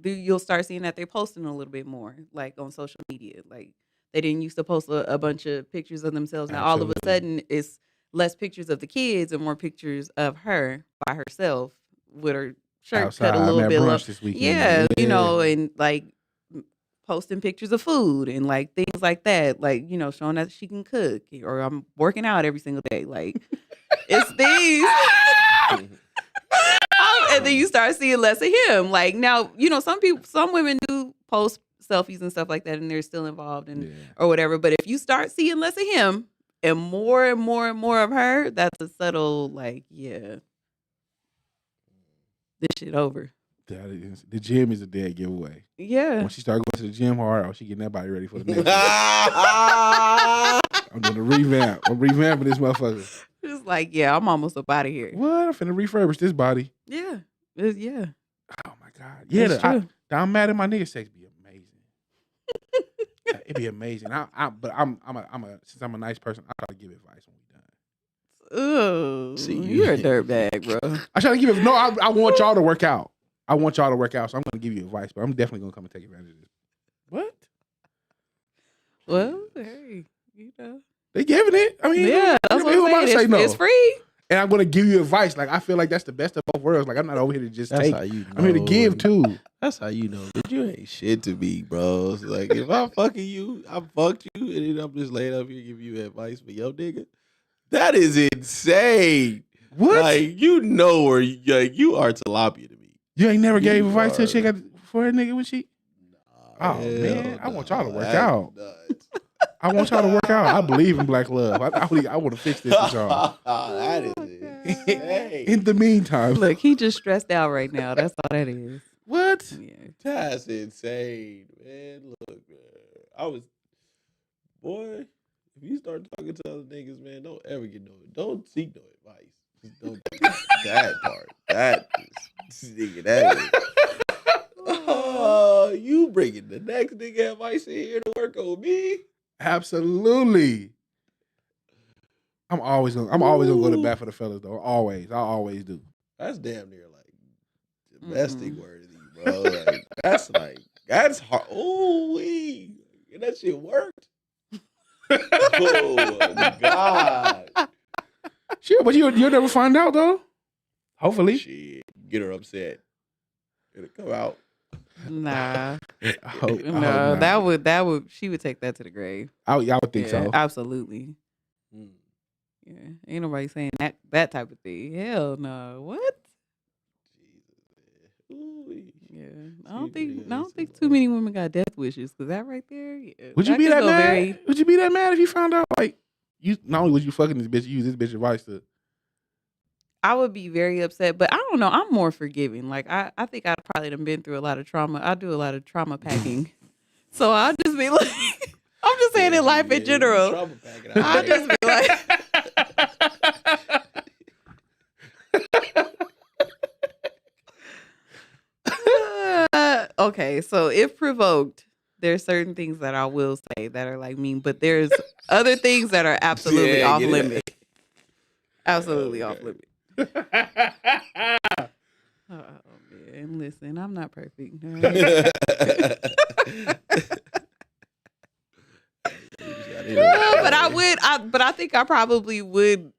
you'll start seeing that they're posting a little bit more like on social media. Like they didn't used to post a bunch of pictures of themselves. Now all of a Absolutely. sudden it's less pictures of the kids and more pictures of her by herself with her shirt Outside, cut a I'm little at bit low. brunch this weekend. Yeah, and like posting pictures of food and like things like that. Like, showing that she can cook or I'm working out every single day. Like it's these. And then you start seeing less of him. Like now, some women do post selfies and stuff like that, and they're still involved or whatever. But if you start seeing less of him and more and more and more of her, that's a subtle like, yeah, this shit over. That is, the gym is a dead giveaway. Yeah, When she start going to the gym hard, she getting that body ready for the next one. I'm doing a revamp. I'm revamping this motherfucker. it's like, yeah, I'm almost up out of here. What? I'm finna refurbish this body. Yeah, yeah. Oh my god. Yeah, That's true. I'm mad at my nigga sex be amazing. It'd be amazing. Since I'm a nice person, I try to give advice when we done. Ooh, See, you're a dirtbag, bro. I try to give it. No, I want y'all to work out. I want y'all to work out, so I'm gonna give you advice, but I'm definitely gonna come and take advantage of this. What? Well, hey, They giving it. I mean, yeah, that's who am I what to I'm say saying. no? It's free. And I'm gonna give you advice. Like I feel like that's the best of both worlds. Like I'm not over here to just That's take. how you know. I'm here to give too. That's how you know that you ain't shit to me, bro. It's like if I'm fucking you, I fucked you, and then I'm just laying up here giving you advice for your nigga. That is insane. What? Like where you are tilapia to me. You ain't never gave You advice to a are- chick for a nigga when she? Nah, Oh man, I want y'all to work That's out. nuts. I want y'all to work out. I believe in black love. I want to fix this with y'all. That is insane. In the meantime, Look, he just stressed out right now. That's all that is. what? Yeah. That's insane, man. Look, man. Boy, if you start talking to other niggas, man, don't ever don't seek no advice. Just don't do that part. That is, nigga, that is. Oh, you bringing the next nigga advice in here to work on me? Absolutely. I'm always gonna go to bat for the fellas though. Always. I always do. That's damn near like domestic worthy, bro. That's hard. Oh, that shit worked. Oh God. Shit, but you'll never find out though. Hopefully. Shit, get her upset. It'll come out. Nah. I hope No, not. that would she would take that to the grave. I would think Yeah, so. absolutely. Mm. Yeah. Ain't nobody saying that type of thing. Hell no. What? Ooh, Yeah. I don't think too many women got death wishes because that right there. Yeah, Would you be could that go mad? Would you be that mad if you found out like you not only was you fucking this bitch, you use this bitch advice to I would be very upset, but I don't know. I'm more forgiving. Like I think I've probably done been through a lot of trauma. I do a lot of trauma packing, so I'll just be like, I'm just saying in life in general. I'll just be like, okay. So if provoked, there's certain things that I will say that are like mean, but there's other things that are absolutely off limit. Absolutely off limit. Oh man, listen, I'm not perfect. All right? But I think I probably would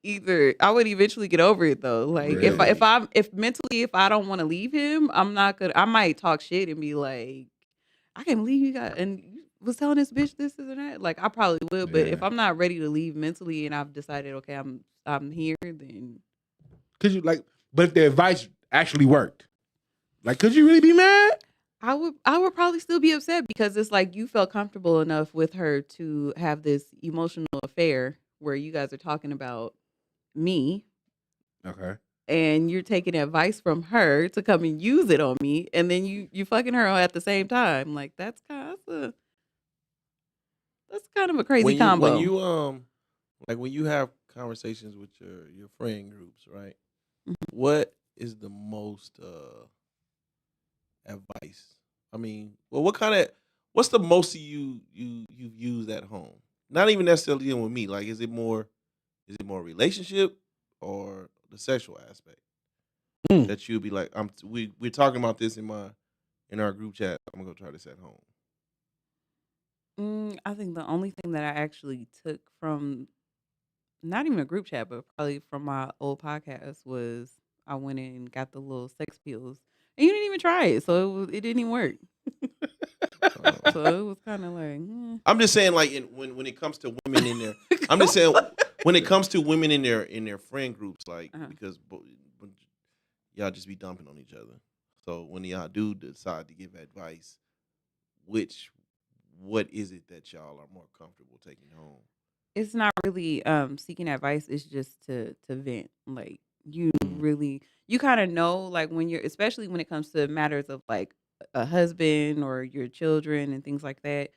I would eventually get over it though. Like Really? if mentally I don't want to leave him, I might talk shit and be like, I can't believe you was telling this bitch this and that. Like I probably would, but if Yeah. I'm not ready to leave mentally and I've decided, okay, I'm here, then could you like but if the advice actually worked. Like could you really be mad? I would probably still be upset because it's like you felt comfortable enough with her to have this emotional affair where you guys are talking about me Okay. and you're taking advice from her to come and use it on me and then you fucking her at the same time. Like that's kind of a crazy combo. When you have conversations with your friend groups, right? Mhm. What is the most advice? I mean, well, what's the most you've used at home? Not even necessarily dealing with me. Like, is it more relationship or the sexual aspect that you'll be like, we're talking about this in our group chat. I'm gonna go try this at home. I think the only thing that I actually took from not even a group chat, but probably from my old podcast was I went in and got the little sex pills, and you didn't even try it, so it didn't even work. So it was kind of like, I'm just saying, like, when it comes to women in there, I'm just saying when it comes to women in their friend groups, like because y'all just be dumping on each other. So when y'all do decide to give advice, what is it that y'all are more comfortable taking home? it's not really seeking advice. It's just to vent. Like you really, you kind of know, like when you're, especially when it comes to matters of like a husband or your children and things like that.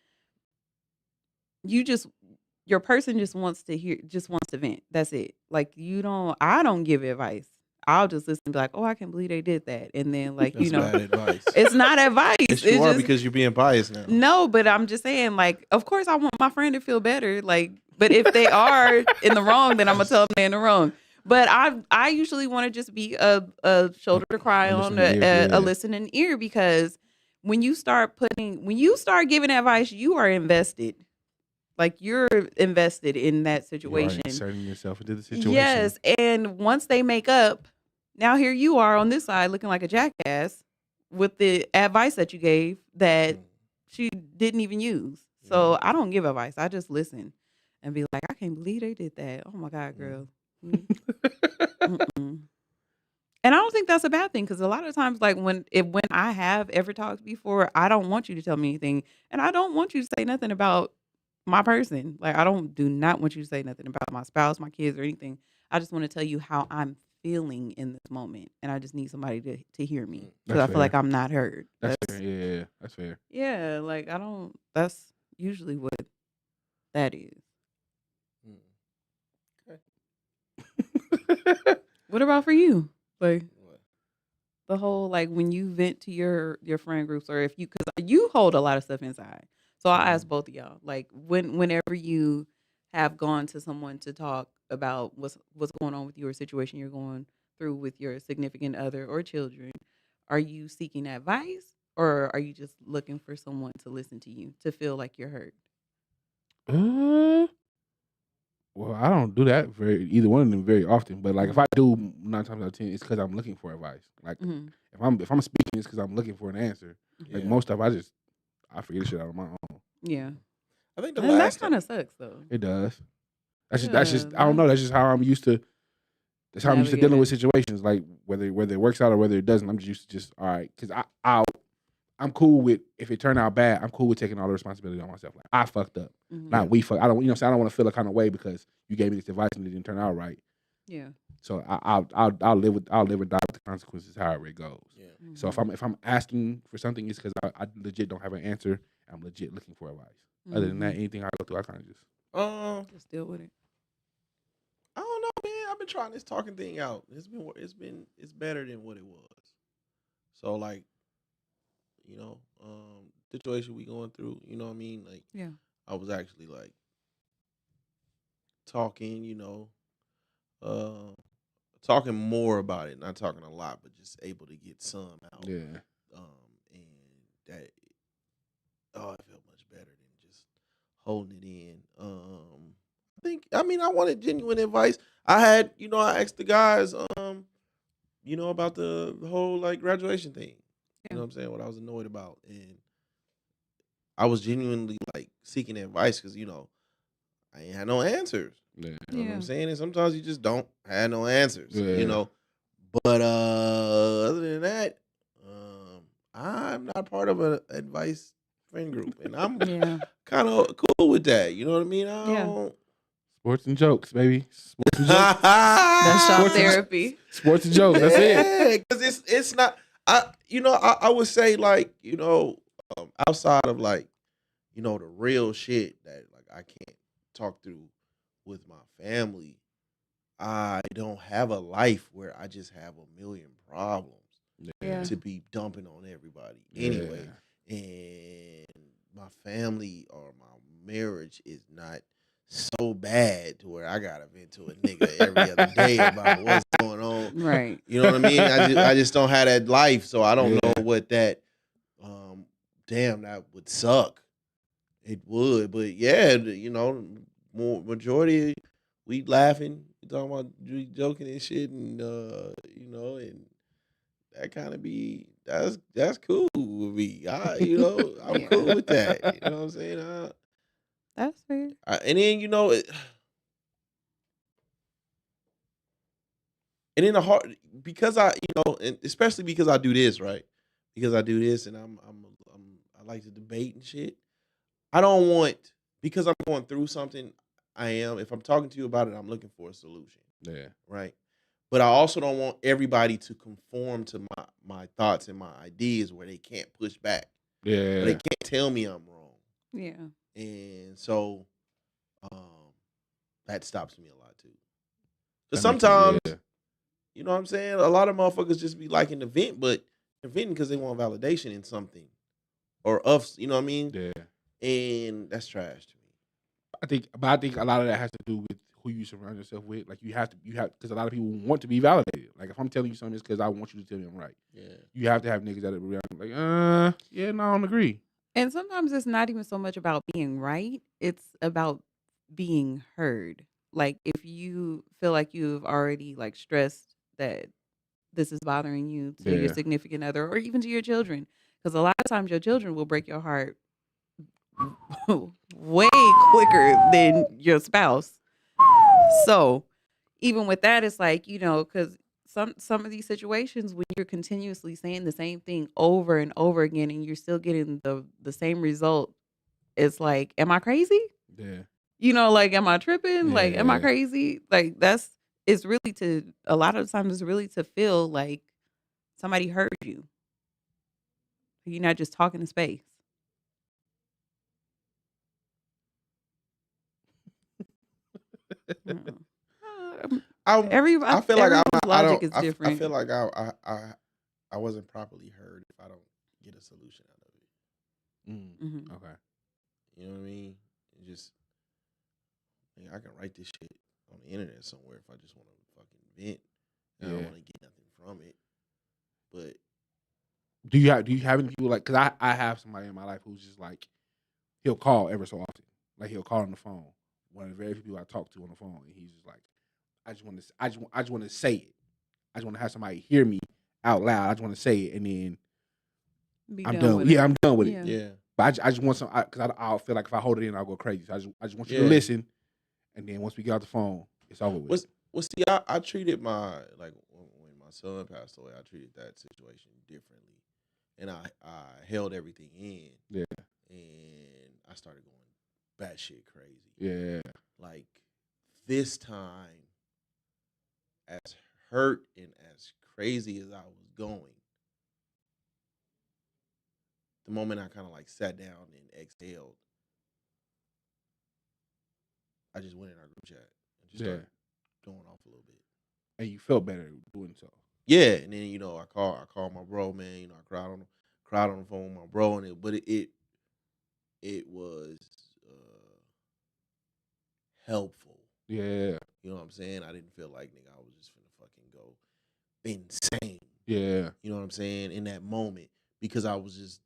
You just your person just wants to vent. That's it. Like I don't give advice. I'll just listen and be like, oh, I can't believe they did that. And then like, That's bad advice. it's not advice. Yes, it's you are just, because you're being biased now. no, but I'm just saying, like, of course I want my friend to feel better. Like, but if they are in the wrong, then I'm gonna tell them they're in the wrong. But I usually want to just be a shoulder to cry on, a listening ear, because when you start giving advice, you are invested. Like you're invested in that situation. You are inserting yourself into the situation. Yes, and once they make up, now here you are on this side looking like a jackass with the advice that you gave that she didn't even use. So I don't give advice. I just listen and be like, I can't believe they did that. Oh my God, girl. And I don't think that's a bad thing because a lot of times, like when I have ever talked before, I don't want you to tell me anything, and I don't want you to say nothing about my person. Like I do not want you to say nothing about my spouse, my kids, or anything. I just want to tell you how I'm feeling in this moment, and I just need somebody to hear me because That's I feel like fair. I'm not heard. That's fair. Yeah, that's fair. Yeah, like I don't. That's usually what that is. What about for you? Like What? the whole like when you vent to your friend groups, or if you because you hold a lot of stuff inside. So I'll ask both of y'all. Like whenever you have gone to someone to talk about what's going on with you or situation you're going through with your significant other or children, are you seeking advice or are you just looking for someone to listen to you to feel like you're heard? Uh, well, I don't do that either one of them very often. But like if I do 9 times out of 10, it's because I'm looking for advice. Like Mm-hmm. if I'm speaking, it's because I'm looking for an answer. Like Yeah. most stuff, I figure this shit out on my own. Yeah. I think the And that last kind of sucks though. It does. That's just Yeah, I don't know. That's just how I'm used to. That's how I'm used to dealing with Navigating. situations. Like whether it works out or whether it doesn't, I'm just used to just all right. Because I'm cool with if it turned out bad. I'm cool with taking all the responsibility on myself. Like I fucked up, Mhm. not we fuck. I don't. You know, what I'm saying I don't want to feel a kind of way because you gave me this advice and it didn't turn out right. Yeah. So I'll live and die with the consequences however it goes. Yeah. So if I'm asking for something, it's because I legit don't have an answer. I'm legit looking for advice. Other than that, anything I go through, I kind of Just deal with it. I don't know, man. I've been trying this talking thing out. It's better than what it was. So like, situation we going through, you know what I mean? Like, Yeah. I was actually like talking, talking more about it, not talking a lot, but just able to get some out. yeah. And that, it felt much better than just holding it in. I wanted genuine advice. I asked the guys, about the whole like graduation thing. You know what I'm saying? What I was annoyed about, and I was genuinely like seeking advice because I ain't had no answers. Yeah. You know what I'm saying? And sometimes you just don't have no answers. Yeah. But other than that, I'm not part of an advice friend group, and I'm Yeah. kind of cool with that. You know what I mean? I Yeah. don't. Sports and jokes, baby. Sports and jokes. That's shop Sports and- therapy. Sports and jokes. That's it. Yeah, because it's not. I would say like outside of like the real shit that like I can't talk through with my family. I don't have a life where I just have a million problems Yeah. to be dumping on everybody anyway. And my family or my marriage is not so bad to where I gotta vent to a nigga every other day about what's going on. Right. You know what I mean? I just don't have that life, so I don't Yeah. know what that. Damn, that would suck. It would, but yeah, more majority we laughing, we talking about we joking and shit, and and that kind of that's cool with me. I'm Yeah. cool with that. You know what I'm saying? That's fair. And then and in the heart because and especially because I do this right, because I do this and I like to debate and shit. I don't want because I'm going through something. If I'm talking to you about it, I'm looking for a solution. Yeah. Right. But I also don't want everybody to conform to my thoughts and my ideas where they can't push back. Yeah. Or they can't tell me I'm wrong. Yeah. And so that stops me a lot too. Because That makes sometimes, sense, you know what I'm saying? A lot of motherfuckers just be liking the vent, but they're venting because they want validation in something. Or you know what I mean? yeah. And that's trash to me. I think a lot of that has to do with who you surround yourself with. Like you have because a lot of people want to be validated. Like if I'm telling you something, it's because I want you to tell me I'm right. Yeah. You have to have niggas that are like, yeah, no, I don't agree. And sometimes it's not even so much about being right. It's about being heard. Like if you feel like you've already like stressed that this is bothering you to your Yeah. significant other or even to your children. Because a lot of times your children will break your heart way quicker than your spouse. So even with that, it's like, because some of these situations when you're continuously saying the same thing over and over again and you're still getting the same result, it's like, am I crazy? Yeah. You know, like, am I tripping? Like, am I Yeah. crazy? Like, it's really to, a lot of times it's really to feel like somebody heard you. You're not just talking to space. Mm. I feel like Everyone's I logic don't. is I different. feel like I wasn't properly heard if I don't get a solution out of it. Mhm. Okay. You know what I mean? It just I can write this shit on the internet somewhere if I just want to fucking vent. And I don't Yeah. want to get nothing from it. But Do you have any people like? Because I have somebody in my life who's just like, he'll call ever so often. Like he'll call on the phone. One of the very few people I talk to on the phone, and he's just like, I just want to say it. I just want to have somebody hear me out loud. I just want to say it, and then Be I'm done done. with Yeah, it. I'm done with Yeah. it. yeah, But I just want some because I'll feel like if I hold it in, I'll go crazy. So I just want you to Yeah. listen, and then once we get off the phone, it's over with. see, I treated my when my son passed away, I treated that situation differently, and I held everything in. Yeah. And I started going batshit crazy. Yeah. Like this time, as hurt and as crazy as I was going, the moment I kind of like sat down and exhaled, I just went in our group chat and just started going off a little bit. And you felt better doing so. Yeah, and then I called my bro, man. I cried on the phone with my bro, and it was helpful. Yeah. You know what I'm saying? I didn't feel like nigga, I was just finna fucking go insane. Yeah. You know what I'm saying? In that moment, because I was just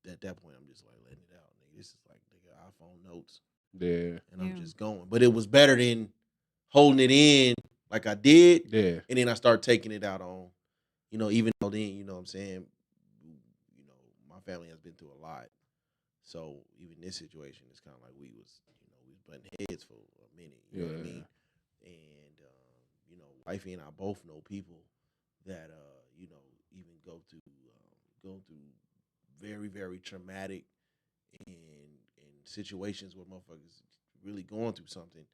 at that point, I'm just like letting it out, nigga. This is like nigga iPhone notes, Yeah. and I'm just going. But it was better than holding it in like I did, Yeah. and then I start taking it out on, even though then what I'm saying, my family has been through a lot, so even this situation is kind of like we was butting heads for a minute. You know what I mean? And wifey and I both know people that even go through very, very traumatic and situations where motherfuckers really going through something,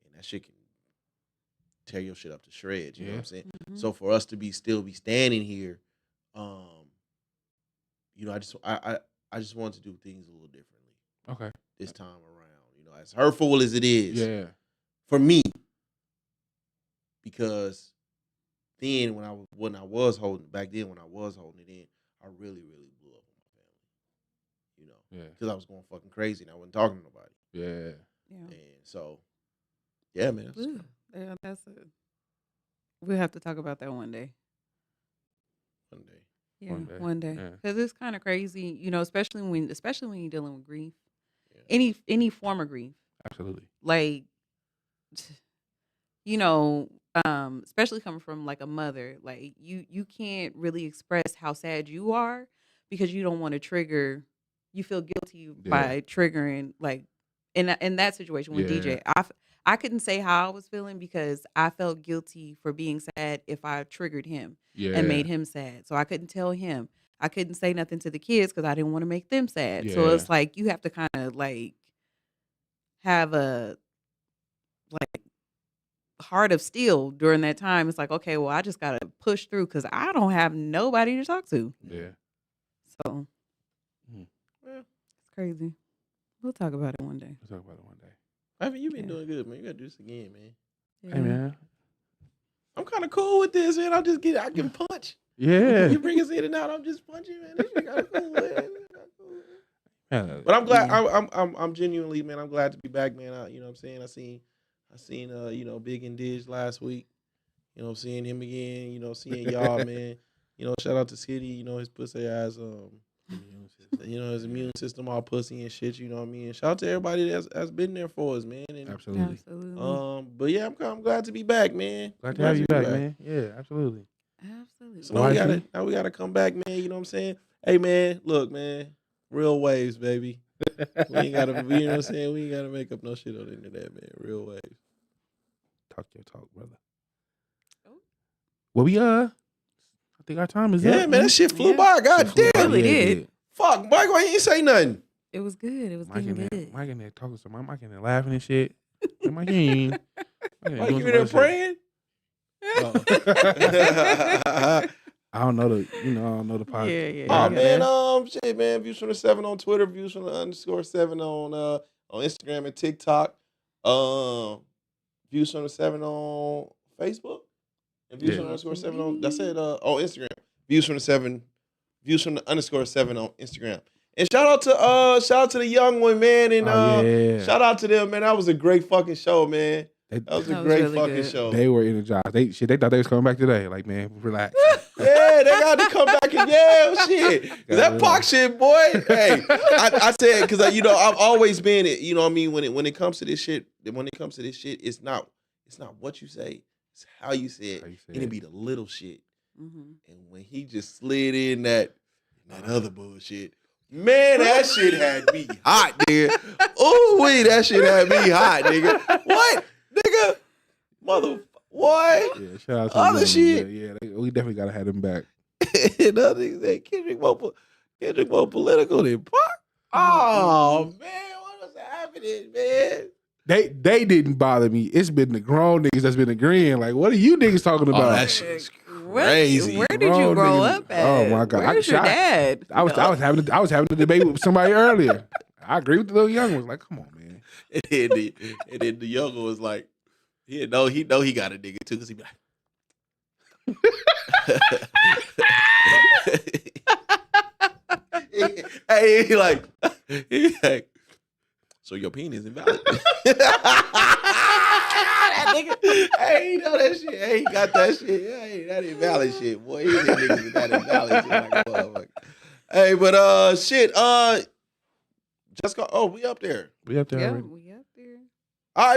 and that shit can tear your shit up to shreds. You know what I'm saying? Mhm. So for us to still be standing here, I just want to do things a little differently. Okay. This time around, as hurtful as it is, Yeah. for me, because then when I was holding it in, I really, really blew up on my family. Yeah. Because I was going fucking crazy and I wasn't talking to nobody. Yeah. Yeah. And so, yeah, man. Ooh, yeah, that's it. We'll have to talk about that one day. One day. Yeah, One day. one day. Yeah. Because it's kind of crazy, especially when you're dealing with grief, Yeah. any form of grief, Absolutely. like, especially coming from like a mother, like you can't really express how sad you are because you don't want to trigger. You feel guilty by triggering, like in that situation with DJ. I couldn't say how I was feeling because I felt guilty for being sad if I triggered him and made him sad. So I couldn't tell him. I couldn't say nothing to the kids because I didn't want to make them sad. So it's like you have to kind of like have a like heart of steel during that time. It's like, okay, well, I just gotta push through because I don't have nobody to talk to. Yeah. So Well, it's crazy. We'll talk about it one day. We'll talk about it one day. I mean, you've been doing good, man. You gotta do this again, man. Hey man. I'm kind of cool with this, man. I can punch. Yeah. You bring us in and out. I'm just punching, man. This shit kind of cool, man. Yeah. But I'm glad. I'm genuinely, man. I'm glad to be back, man. You know what I'm saying? I seen Big and Dish last week. Seeing him again. Seeing y'all, man. Shout out to Skitty. His pussy ass. His immune system all pussy and shit. You know what I mean? Shout out to everybody that's been there for us, man. And, Absolutely. But yeah, I'm glad to be back, man. Glad to have you back, man. Yeah, absolutely. Absolutely. So now we gotta come back, man. You know what I'm saying? Hey, man, look, man, real waves, baby. We ain't gotta, you know what I'm saying? We ain't gotta make up no shit on the internet, man. Real waves. Talk your talk, brother. Oh. Well, I think our time is up. Yeah, man, that shit flew Yeah. by. God Flew damn. Really by. Yeah, it did. Fuck, Mike, why you ain't say nothing? It was good. It was Mike getting in there, good. Mike in there talking to Mike in there laughing and shit. And Mike, you ain't. Mike, you in there praying? I don't know the, I don't know the podcast. Yeah. Oh Yeah. man, shit, man. Views from the 7 on Twitter, views from the _7 on Instagram and TikTok. Views from the 7 on Facebook. And views from the _7 on Instagram. Views from the 7. Views from the _7 on Instagram. And shout out to the young one, man. And shout out to them, man. That was a great fucking show, man. That was a great really fucking good. show. They were energized. They thought they was coming back today. Like, man, relax. Yeah, they got to come back and shit. That Pac shit, boy. Hey, I said because I've always been it. You know what I mean? When it comes to this shit, it's not what you say, it's how you say it. And it be the little shit. Mm-hmm. And when he just slid in that other bullshit, man, that shit had me hot, nigga. Ooh, wait, that shit had me hot, nigga. What, nigga? What? Yeah, shout out to Other them, shit. Yeah, we definitely gotta have them back. And other niggas say Kendrick more political than Pac. Oh man, what was happening, man? They didn't bother me. It's been the grown niggas that's been agreeing. Like, what are you niggas talking about? That shit's crazy. Where did you grow up at? Oh my god! Where's your dad? I was having a debate with somebody earlier. I agree with the little young ones. Like, come on, man. And then the younger was like, he know he got a nigga too, because he be like, he like, so your penis is invalid. That nigga, hey, he know that shit. Hey, he got that shit. Hey, that invalid shit, boy. He did niggas with that invalid shit like a motherfucker. Hey, but shit, just go. Oh, we up there. We up there Yeah, already. we